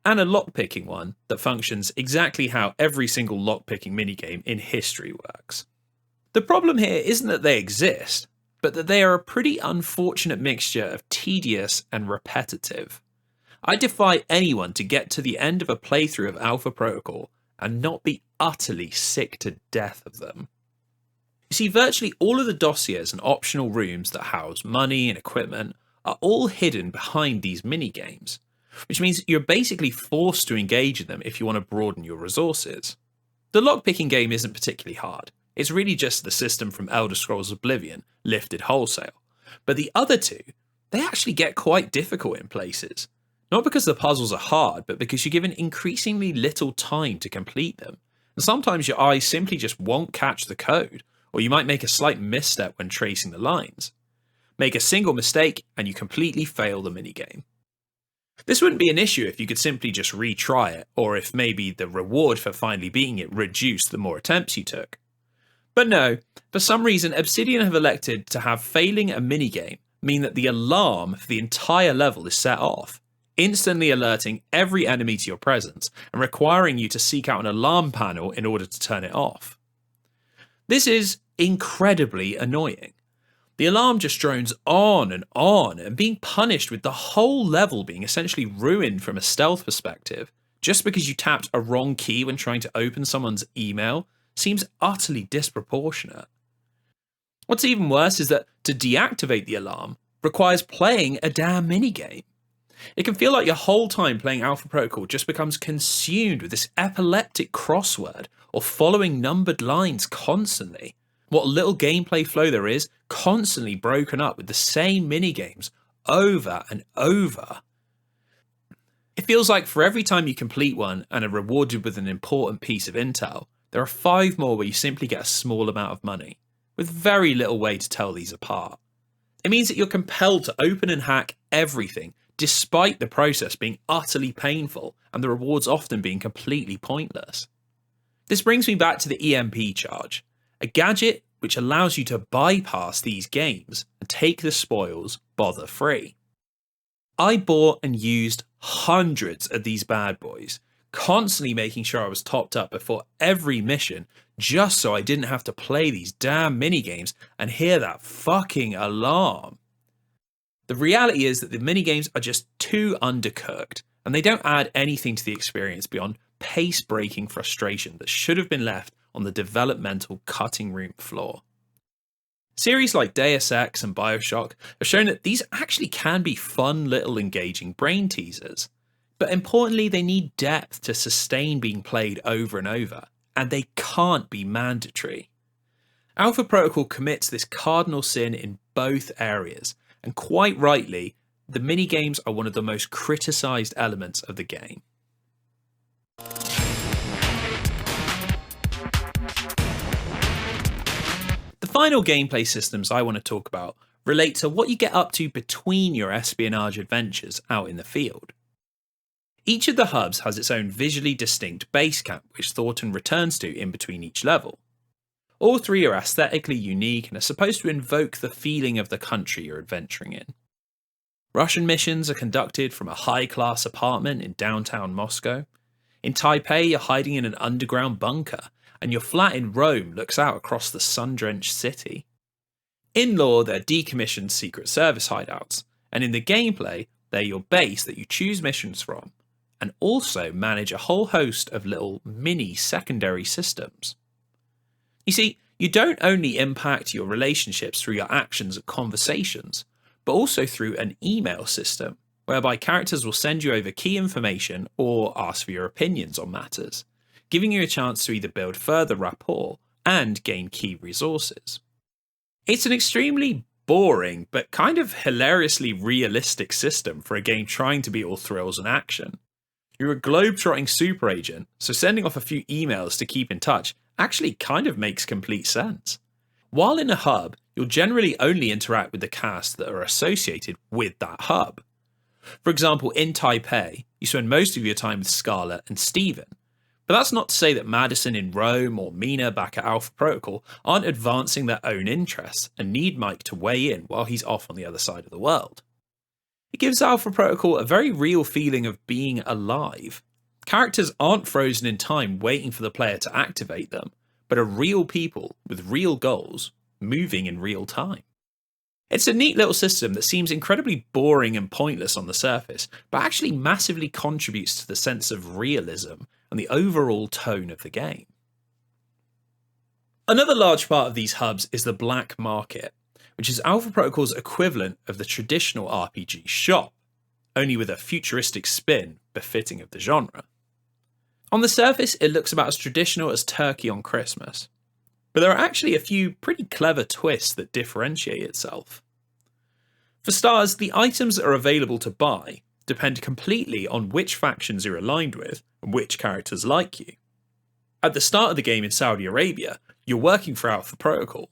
Speaker 1: and a lockpicking one that functions exactly how every single lockpicking minigame in history works. The problem here isn't that they exist, but that they are a pretty unfortunate mixture of tedious and repetitive. I defy anyone to get to the end of a playthrough of Alpha Protocol and not be utterly sick to death of them. You see, virtually all of the dossiers and optional rooms that house money and equipment are all hidden behind these mini-games, which means you're basically forced to engage in them if you want to broaden your resources. The lockpicking game isn't particularly hard. It's really just the system from Elder Scrolls Oblivion, lifted wholesale. But the other 2, they actually get quite difficult in places. Not because the puzzles are hard, but because you're given increasingly little time to complete them. And sometimes your eyes simply just won't catch the code, or you might make a slight misstep when tracing the lines. Make a single mistake and you completely fail the minigame. This wouldn't be an issue if you could simply just retry it, or if maybe the reward for finally beating it reduced the more attempts you took. But no, for some reason Obsidian have elected to have failing a minigame mean that the alarm for the entire level is set off, instantly alerting every enemy to your presence and requiring you to seek out an alarm panel in order to turn it off. This is incredibly annoying. The alarm just drones on, and being punished with the whole level being essentially ruined from a stealth perspective, just because you tapped a wrong key when trying to open someone's email, seems utterly disproportionate. What's even worse is that to deactivate the alarm, requires playing a damn minigame. It can feel like your whole time playing Alpha Protocol just becomes consumed with this epileptic crossword or following numbered lines constantly. What little gameplay flow there is, constantly broken up with the same minigames over and over. It feels like for every time you complete one and are rewarded with an important piece of intel, there are 5 more where you simply get a small amount of money, with very little way to tell these apart. It means that you're compelled to open and hack everything, despite the process being utterly painful and the rewards often being completely pointless. This brings me back to the EMP charge, a gadget which allows you to bypass these games and take the spoils bother free. I bought and used hundreds of these bad boys, constantly making sure I was topped up before every mission just so I didn't have to play these damn minigames and hear that fucking alarm. The reality is that the minigames are just too undercooked and they don't add anything to the experience beyond pace-breaking frustration that should have been left on the developmental cutting room floor. Series like Deus Ex and Bioshock have shown that these actually can be fun little engaging brain teasers, but importantly they need depth to sustain being played over and over, and they can't be mandatory. Alpha Protocol commits this cardinal sin in both areas, and quite rightly, the minigames are one of the most criticised elements of the game. The final gameplay systems I want to talk about relate to what you get up to between your espionage adventures out in the field. Each of the hubs has its own visually distinct base camp which Thornton returns to in between each level. All 3 are aesthetically unique and are supposed to invoke the feeling of the country you're adventuring in. Russian missions are conducted from a high-class apartment in downtown Moscow. In Taipei, you're hiding in an underground bunker, and your flat in Rome looks out across the sun-drenched city. In lore, they're decommissioned Secret Service hideouts, and in the gameplay, they're your base that you choose missions from, and also manage a whole host of little mini secondary systems. You see, you don't only impact your relationships through your actions and conversations, but also through an email system, whereby characters will send you over key information or ask for your opinions on matters, giving you a chance to either build further rapport and gain key resources. It's an extremely boring but kind of hilariously realistic system for a game trying to be all thrills and action. You're a globe-trotting super agent, so sending off a few emails to keep in touch actually kind of makes complete sense. While in a hub, you'll generally only interact with the cast that are associated with that hub. For example, in Taipei, you spend most of your time with Scarlett and Steven, but that's not to say that Madison in Rome or Mina back at Alpha Protocol aren't advancing their own interests and need Mike to weigh in while he's off on the other side of the world. It gives Alpha Protocol a very real feeling of being alive. Characters aren't frozen in time waiting for the player to activate them, but are real people with real goals, moving in real time. It's a neat little system that seems incredibly boring and pointless on the surface, but actually massively contributes to the sense of realism and the overall tone of the game. Another large part of these hubs is the black market, which is Alpha Protocol's equivalent of the traditional RPG shop, only with a futuristic spin befitting of the genre. On the surface, it looks about as traditional as turkey on Christmas, but there are actually a few pretty clever twists that differentiate itself. For starters, the items that are available to buy depend completely on which factions you're aligned with and which characters like you. At the start of the game in Saudi Arabia, you're working for Alpha Protocol,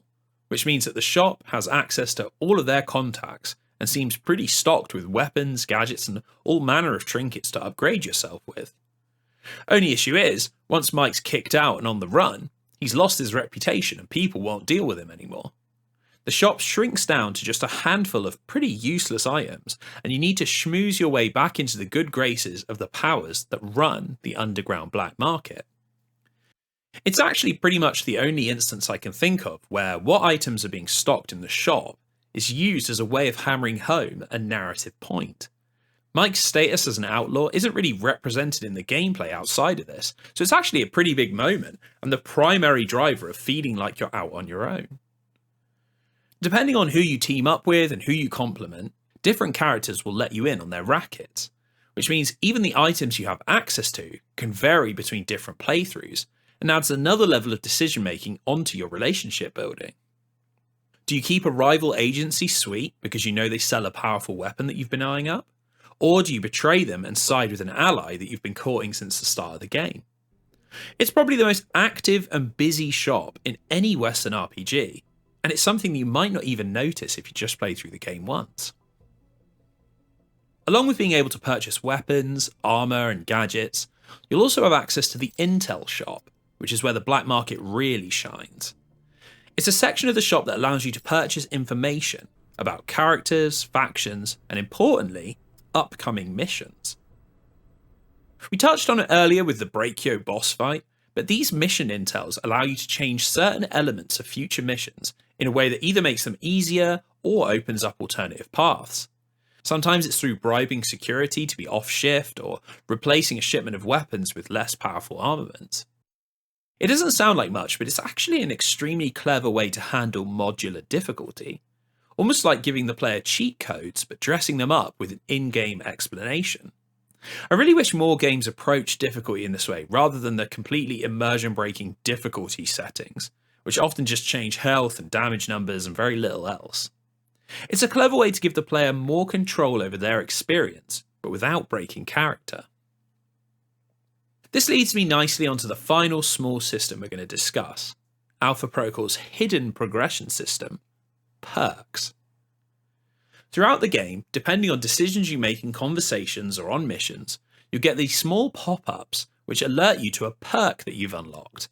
Speaker 1: which means that the shop has access to all of their contacts and seems pretty stocked with weapons, gadgets, and all manner of trinkets to upgrade yourself with. Only issue is, once Mike's kicked out and on the run, he's lost his reputation and people won't deal with him anymore. The shop shrinks down to just a handful of pretty useless items, and you need to schmooze your way back into the good graces of the powers that run the underground black market. It's actually pretty much the only instance I can think of where what items are being stocked in the shop is used as a way of hammering home a narrative point. Mike's status as an outlaw isn't really represented in the gameplay outside of this, so it's actually a pretty big moment and the primary driver of feeling like you're out on your own. Depending on who you team up with and who you complement, different characters will let you in on their rackets, which means even the items you have access to can vary between different playthroughs and adds another level of decision making onto your relationship building. Do you keep a rival agency sweet because you know they sell a powerful weapon that you've been eyeing up? Or do you betray them and side with an ally that you've been courting since the start of the game? It's probably the most active and busy shop in any Western RPG, and it's something that you might not even notice if you just play through the game once. Along with being able to purchase weapons, armour and gadgets, you'll also have access to the Intel shop, which is where the black market really shines. It's a section of the shop that allows you to purchase information about characters, factions, and importantly, upcoming missions. We touched on it earlier with the Brachio boss fight, but these mission intels allow you to change certain elements of future missions in a way that either makes them easier or opens up alternative paths. Sometimes it's through bribing security to be off shift or replacing a shipment of weapons with less powerful armaments. It doesn't sound like much, but it's actually an extremely clever way to handle modular difficulty, almost like giving the player cheat codes but dressing them up with an in-game explanation. I really wish more games approached difficulty in this way rather than the completely immersion-breaking difficulty settings, which often just change health and damage numbers and very little else. It's a clever way to give the player more control over their experience, but without breaking character. This leads me nicely onto the final small system we're going to discuss, Alpha Protocol's hidden progression system, perks. Throughout the game, depending on decisions you make in conversations or on missions, you'll get these small pop-ups which alert you to a perk that you've unlocked.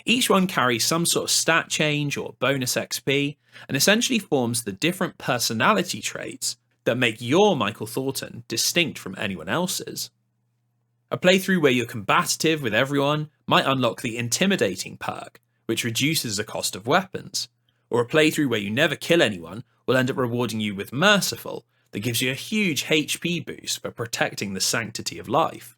Speaker 1: Each one carries some sort of stat change or bonus XP, and essentially forms the different personality traits that make your Michael Thornton distinct from anyone else's. A playthrough where you're combative with everyone might unlock the Intimidating perk, which reduces the cost of weapons, or a playthrough where you never kill anyone will end up rewarding you with Merciful, that gives you a huge HP boost for protecting the sanctity of life.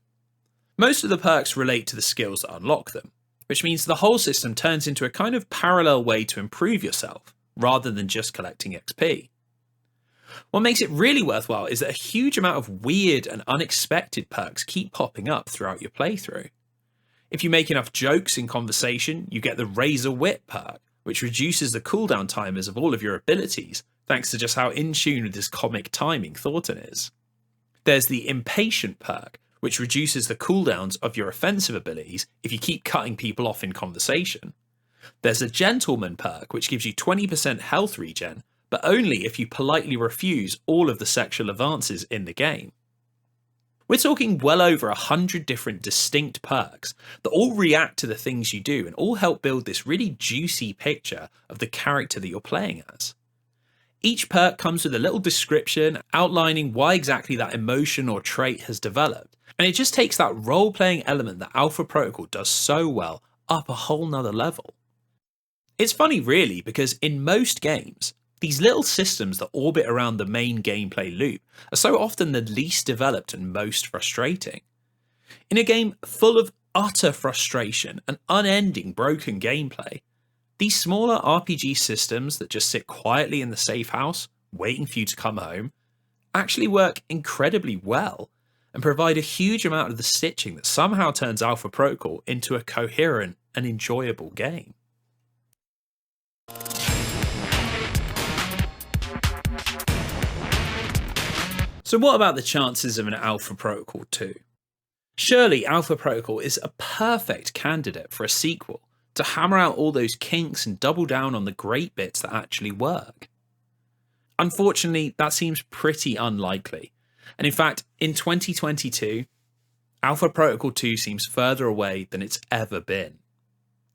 Speaker 1: Most of the perks relate to the skills that unlock them, which means the whole system turns into a kind of parallel way to improve yourself, rather than just collecting XP. What makes it really worthwhile is that a huge amount of weird and unexpected perks keep popping up throughout your playthrough. If you make enough jokes in conversation, you get the Razor Wit perk, which reduces the cooldown timers of all of your abilities, thanks to just how in tune with this comic timing Thornton is. There's the Impatient perk, which reduces the cooldowns of your offensive abilities if you keep cutting people off in conversation. There's a Gentleman perk, which gives you 20% health regen, but only if you politely refuse all of the sexual advances in the game. We're talking well over 100 different distinct perks that all react to the things you do and all help build this really juicy picture of the character that you're playing as. Each perk comes with a little description outlining why exactly that emotion or trait has developed, and it just takes that role-playing element that Alpha Protocol does so well up a whole nother level. It's funny really, because in most games, these little systems that orbit around the main gameplay loop are so often the least developed and most frustrating. In a game full of utter frustration and unending broken gameplay, these smaller RPG systems that just sit quietly in the safe house, waiting for you to come home, actually work incredibly well and provide a huge amount of the stitching that somehow turns Alpha Protocol into a coherent and enjoyable game. So what about the chances of an Alpha Protocol 2? Surely Alpha Protocol is a perfect candidate for a sequel to hammer out all those kinks and double down on the great bits that actually work. Unfortunately, that seems pretty unlikely. And in fact, in 2022, Alpha Protocol 2 seems further away than it's ever been.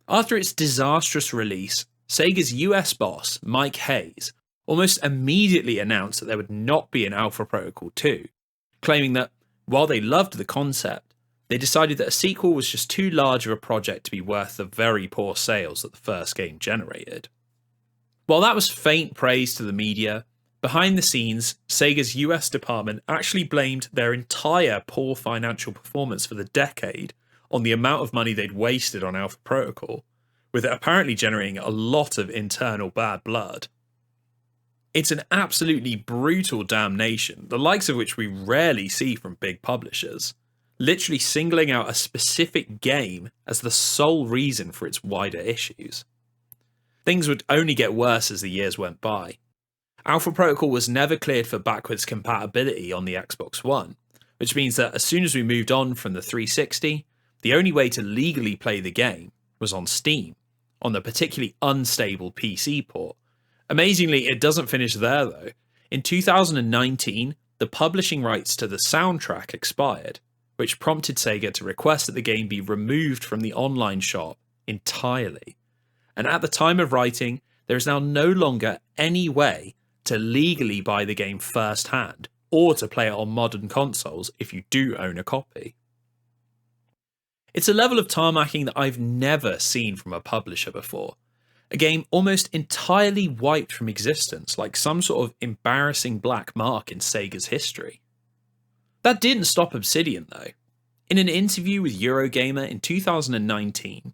Speaker 1: After its disastrous release, Sega's US boss, Mike Hayes, almost immediately announced that there would not be an Alpha Protocol 2, claiming that, while they loved the concept, they decided that a sequel was just too large of a project to be worth the very poor sales that the first game generated. While that was faint praise to the media, behind the scenes, Sega's US department actually blamed their entire poor financial performance for the decade on the amount of money they'd wasted on Alpha Protocol, with it apparently generating a lot of internal bad blood. It's an absolutely brutal damnation, the likes of which we rarely see from big publishers, literally singling out a specific game as the sole reason for its wider issues. Things would only get worse as the years went by. Alpha Protocol was never cleared for backwards compatibility on the Xbox One, which means that as soon as we moved on from the 360, the only way to legally play the game was on Steam, on the particularly unstable PC port. Amazingly, it doesn't finish there though. In 2019, the publishing rights to the soundtrack expired, which prompted Sega to request that the game be removed from the online shop entirely. And at the time of writing, there is now no longer any way to legally buy the game firsthand, or to play it on modern consoles if you do own a copy. It's a level of tarmacking that I've never seen from a publisher before. A game almost entirely wiped from existence, like some sort of embarrassing black mark in Sega's history. That didn't stop Obsidian though. In an interview with Eurogamer in 2019,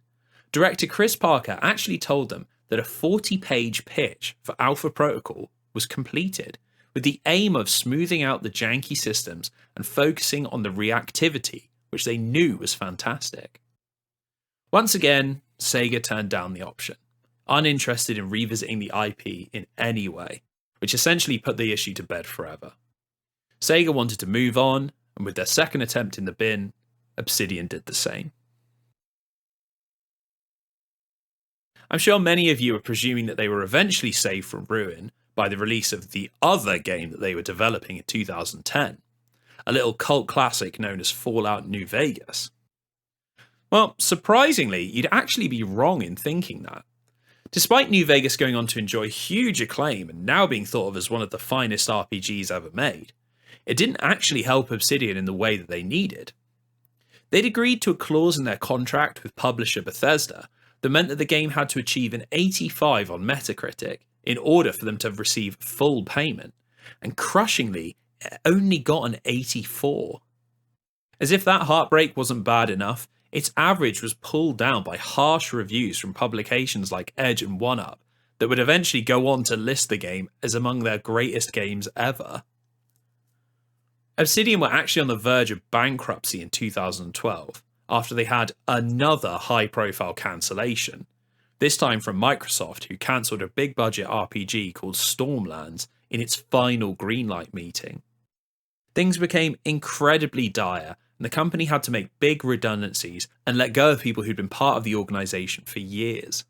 Speaker 1: director Chris Parker actually told them that a 40-page pitch for Alpha Protocol was completed, with the aim of smoothing out the janky systems and focusing on the reactivity, which they knew was fantastic. Once again, Sega turned down the option, uninterested in revisiting the IP in any way, which essentially put the issue to bed forever. Sega wanted to move on, and with their second attempt in the bin, Obsidian did the same. I'm sure many of you are presuming that they were eventually saved from ruin by the release of the other game that they were developing in 2010, a little cult classic known as Fallout New Vegas. Well, surprisingly, you'd actually be wrong in thinking that. Despite New Vegas going on to enjoy huge acclaim and now being thought of as one of the finest RPGs ever made, it didn't actually help Obsidian in the way that they needed. They'd agreed to a clause in their contract with publisher Bethesda that meant that the game had to achieve an 85 on Metacritic in order for them to receive full payment, and crushingly, it only got an 84. As if that heartbreak wasn't bad enough, its average was pulled down by harsh reviews from publications like Edge and 1UP that would eventually go on to list the game as among their greatest games ever. Obsidian were actually on the verge of bankruptcy in 2012, after they had another high-profile cancellation, this time from Microsoft, who cancelled a big-budget RPG called Stormlands in its final greenlight meeting. Things became incredibly dire, and the company had to make big redundancies and let go of people who'd been part of the organisation for years.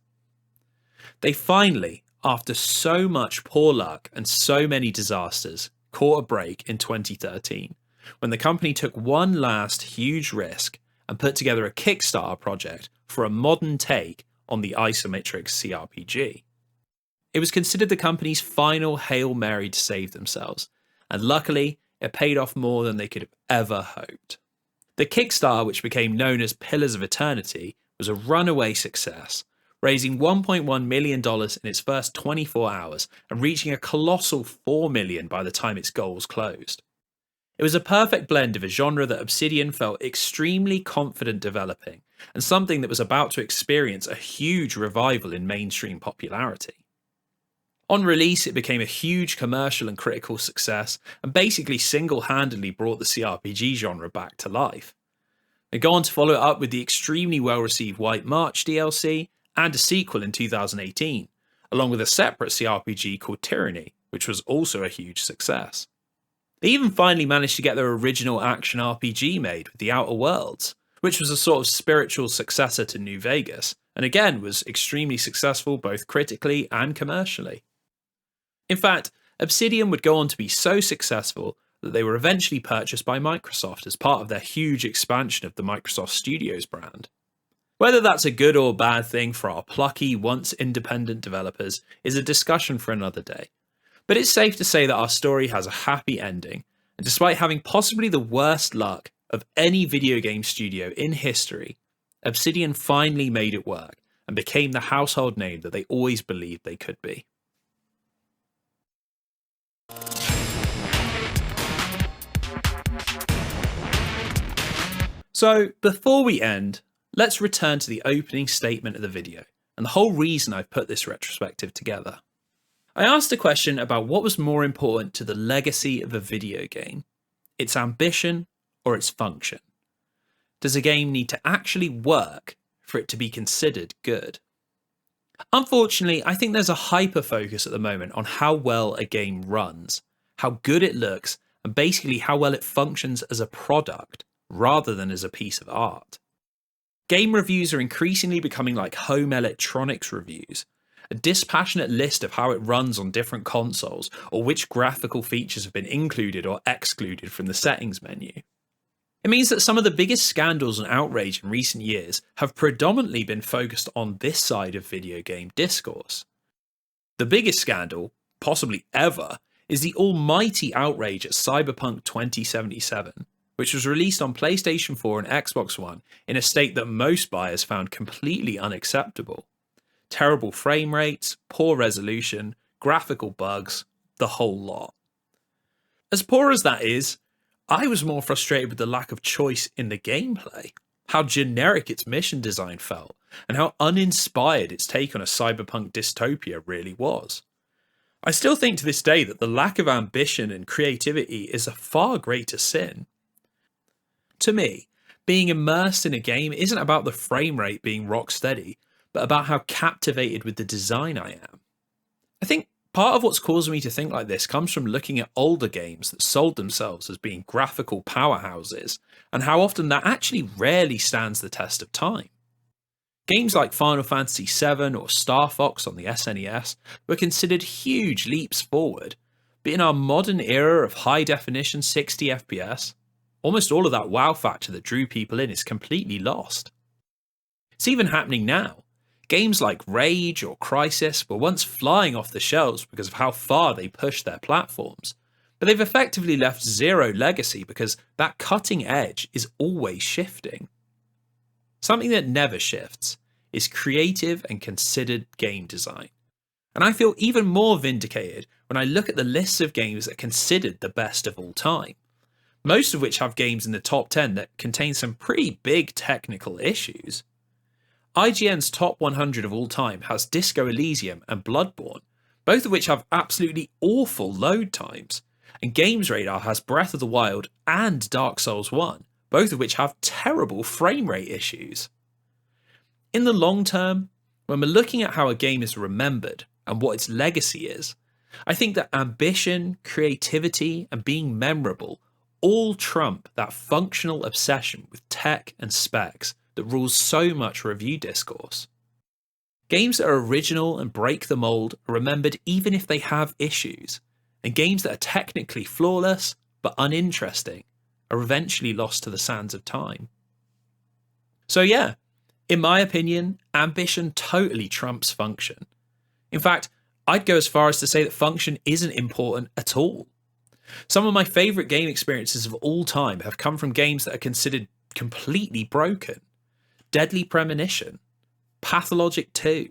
Speaker 1: They finally, after so much poor luck and so many disasters, caught a break in 2013, when the company took one last huge risk and put together a Kickstarter project for a modern take on the isometric CRPG. It was considered the company's final Hail Mary to save themselves, and luckily, it paid off more than they could have ever hoped. The Kickstarter, which became known as Pillars of Eternity, was a runaway success, raising $1.1 million in its first 24 hours and reaching a colossal $4 million by the time its goals closed. It was a perfect blend of a genre that Obsidian felt extremely confident developing, and something that was about to experience a huge revival in mainstream popularity. On release, it became a huge commercial and critical success, and basically single-handedly brought the CRPG genre back to life. They go on to follow it up with the extremely well-received White March DLC, and a sequel in 2018, along with a separate CRPG called Tyranny, which was also a huge success. They even finally managed to get their original action RPG made with The Outer Worlds, which was a sort of spiritual successor to New Vegas, and again was extremely successful both critically and commercially. In fact, Obsidian would go on to be so successful that they were eventually purchased by Microsoft as part of their huge expansion of the Microsoft Studios brand. Whether that's a good or bad thing for our plucky, once independent developers is a discussion for another day. But it's safe to say that our story has a happy ending, and despite having possibly the worst luck of any video game studio in history, Obsidian finally made it work and became the household name that they always believed they could be. So, before we end, let's return to the opening statement of the video and the whole reason I've put this retrospective together. I asked a question about what was more important to the legacy of a video game, its ambition or its function. Does a game need to actually work for it to be considered good? Unfortunately, I think there's a hyper focus at the moment on how well a game runs, how good it looks, and basically how well it functions as a product rather than as a piece of art. Game reviews are increasingly becoming like home electronics reviews, a dispassionate list of how it runs on different consoles or which graphical features have been included or excluded from the settings menu. It means that some of the biggest scandals and outrage in recent years have predominantly been focused on this side of video game discourse. The biggest scandal, possibly ever, is the almighty outrage at Cyberpunk 2077, which was released on PlayStation 4 and Xbox One in a state that most buyers found completely unacceptable. Terrible frame rates, poor resolution, graphical bugs, the whole lot. As poor as that is, I was more frustrated with the lack of choice in the gameplay, how generic its mission design felt, and how uninspired its take on a cyberpunk dystopia really was. I still think to this day that the lack of ambition and creativity is a far greater sin. To me, being immersed in a game isn't about the frame rate being rock steady, but about how captivated with the design I am. I think part of what's caused me to think like this comes from looking at older games that sold themselves as being graphical powerhouses, and how often that actually rarely stands the test of time. Games like Final Fantasy VII or Star Fox on the SNES were considered huge leaps forward, but in our modern era of high-definition 60 FPS, almost all of that wow factor that drew people in is completely lost. It's even happening now. Games like Rage or Crysis were once flying off the shelves because of how far they pushed their platforms, but they've effectively left zero legacy because that cutting edge is always shifting. Something that never shifts is creative and considered game design. And I feel even more vindicated when I look at the lists of games that are considered the best of all time, most of which have games in the top 10 that contain some pretty big technical issues. IGN's top 100 of all time has Disco Elysium and Bloodborne, both of which have absolutely awful load times, and Games Radar has Breath of the Wild and Dark Souls 1, both of which have terrible frame rate issues. In the long term, when we're looking at how a game is remembered and what its legacy is, I think that ambition, creativity, and being memorable all trump that functional obsession with tech and specs that rules so much review discourse. Games that are original and break the mold are remembered even if they have issues, and games that are technically flawless but uninteresting are eventually lost to the sands of time. So yeah, in my opinion, ambition totally trumps function. In fact, I'd go as far as to say that function isn't important at all. Some of my favourite game experiences of all time have come from games that are considered completely broken. Deadly Premonition, Pathologic 2,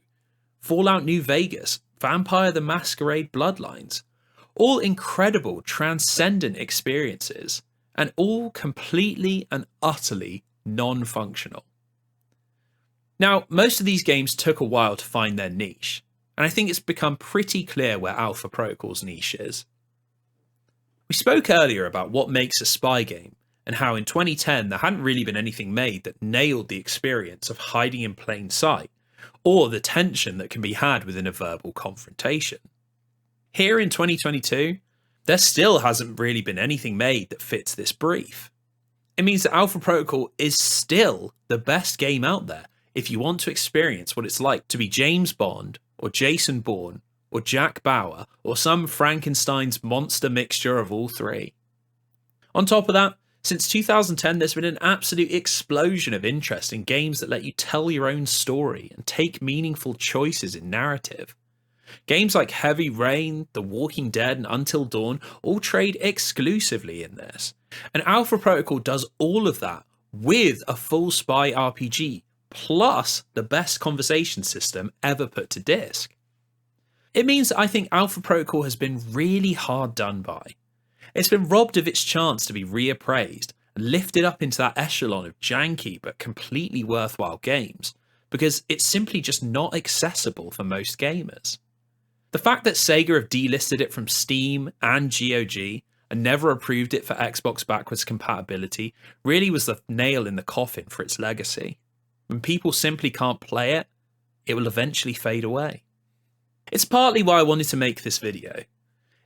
Speaker 1: Fallout New Vegas, Vampire the Masquerade Bloodlines, all incredible, transcendent experiences, and all completely and utterly non-functional. Now, most of these games took a while to find their niche, and I think it's become pretty clear where Alpha Protocol's niche is. We spoke earlier about what makes a spy game, and how in 2010 there hadn't really been anything made that nailed the experience of hiding in plain sight, or the tension that can be had within a verbal confrontation. Here in 2022, there still hasn't really been anything made that fits this brief. It means that Alpha Protocol is still the best game out there if you want to experience what it's like to be James Bond, or Jason Bourne, or Jack Bauer, or some Frankenstein's monster mixture of all three. On top of that, since 2010, there's been an absolute explosion of interest in games that let you tell your own story and take meaningful choices in narrative. Games like Heavy Rain, The Walking Dead, and Until Dawn all trade exclusively in this. And Alpha Protocol does all of that with a full spy RPG, plus the best conversation system ever put to disc. It means that I think Alpha Protocol has been really hard done by. It's been robbed of its chance to be reappraised and lifted up into that echelon of janky but completely worthwhile games, because it's simply just not accessible for most gamers. The fact that Sega have delisted it from Steam and GOG and never approved it for Xbox backwards compatibility really was the nail in the coffin for its legacy. When people simply can't play it, it will eventually fade away. It's partly why I wanted to make this video.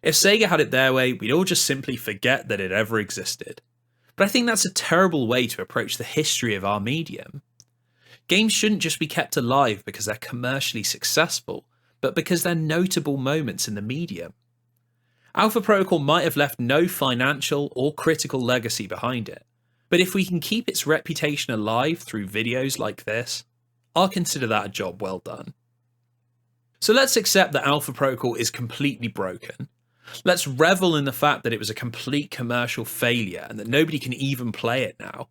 Speaker 1: If Sega had it their way, we'd all just simply forget that it ever existed. But I think that's a terrible way to approach the history of our medium. Games shouldn't just be kept alive because they're commercially successful, but because they're notable moments in the medium. Alpha Protocol might have left no financial or critical legacy behind it, but if we can keep its reputation alive through videos like this, I'll consider that a job well done. So let's accept that Alpha Protocol is completely broken. Let's revel in the fact that it was a complete commercial failure and that nobody can even play it now.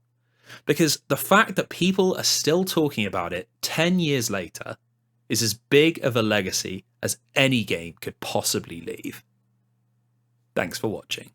Speaker 1: Because the fact that people are still talking about it 10 years later is as big of a legacy as any game could possibly leave. Thanks for watching.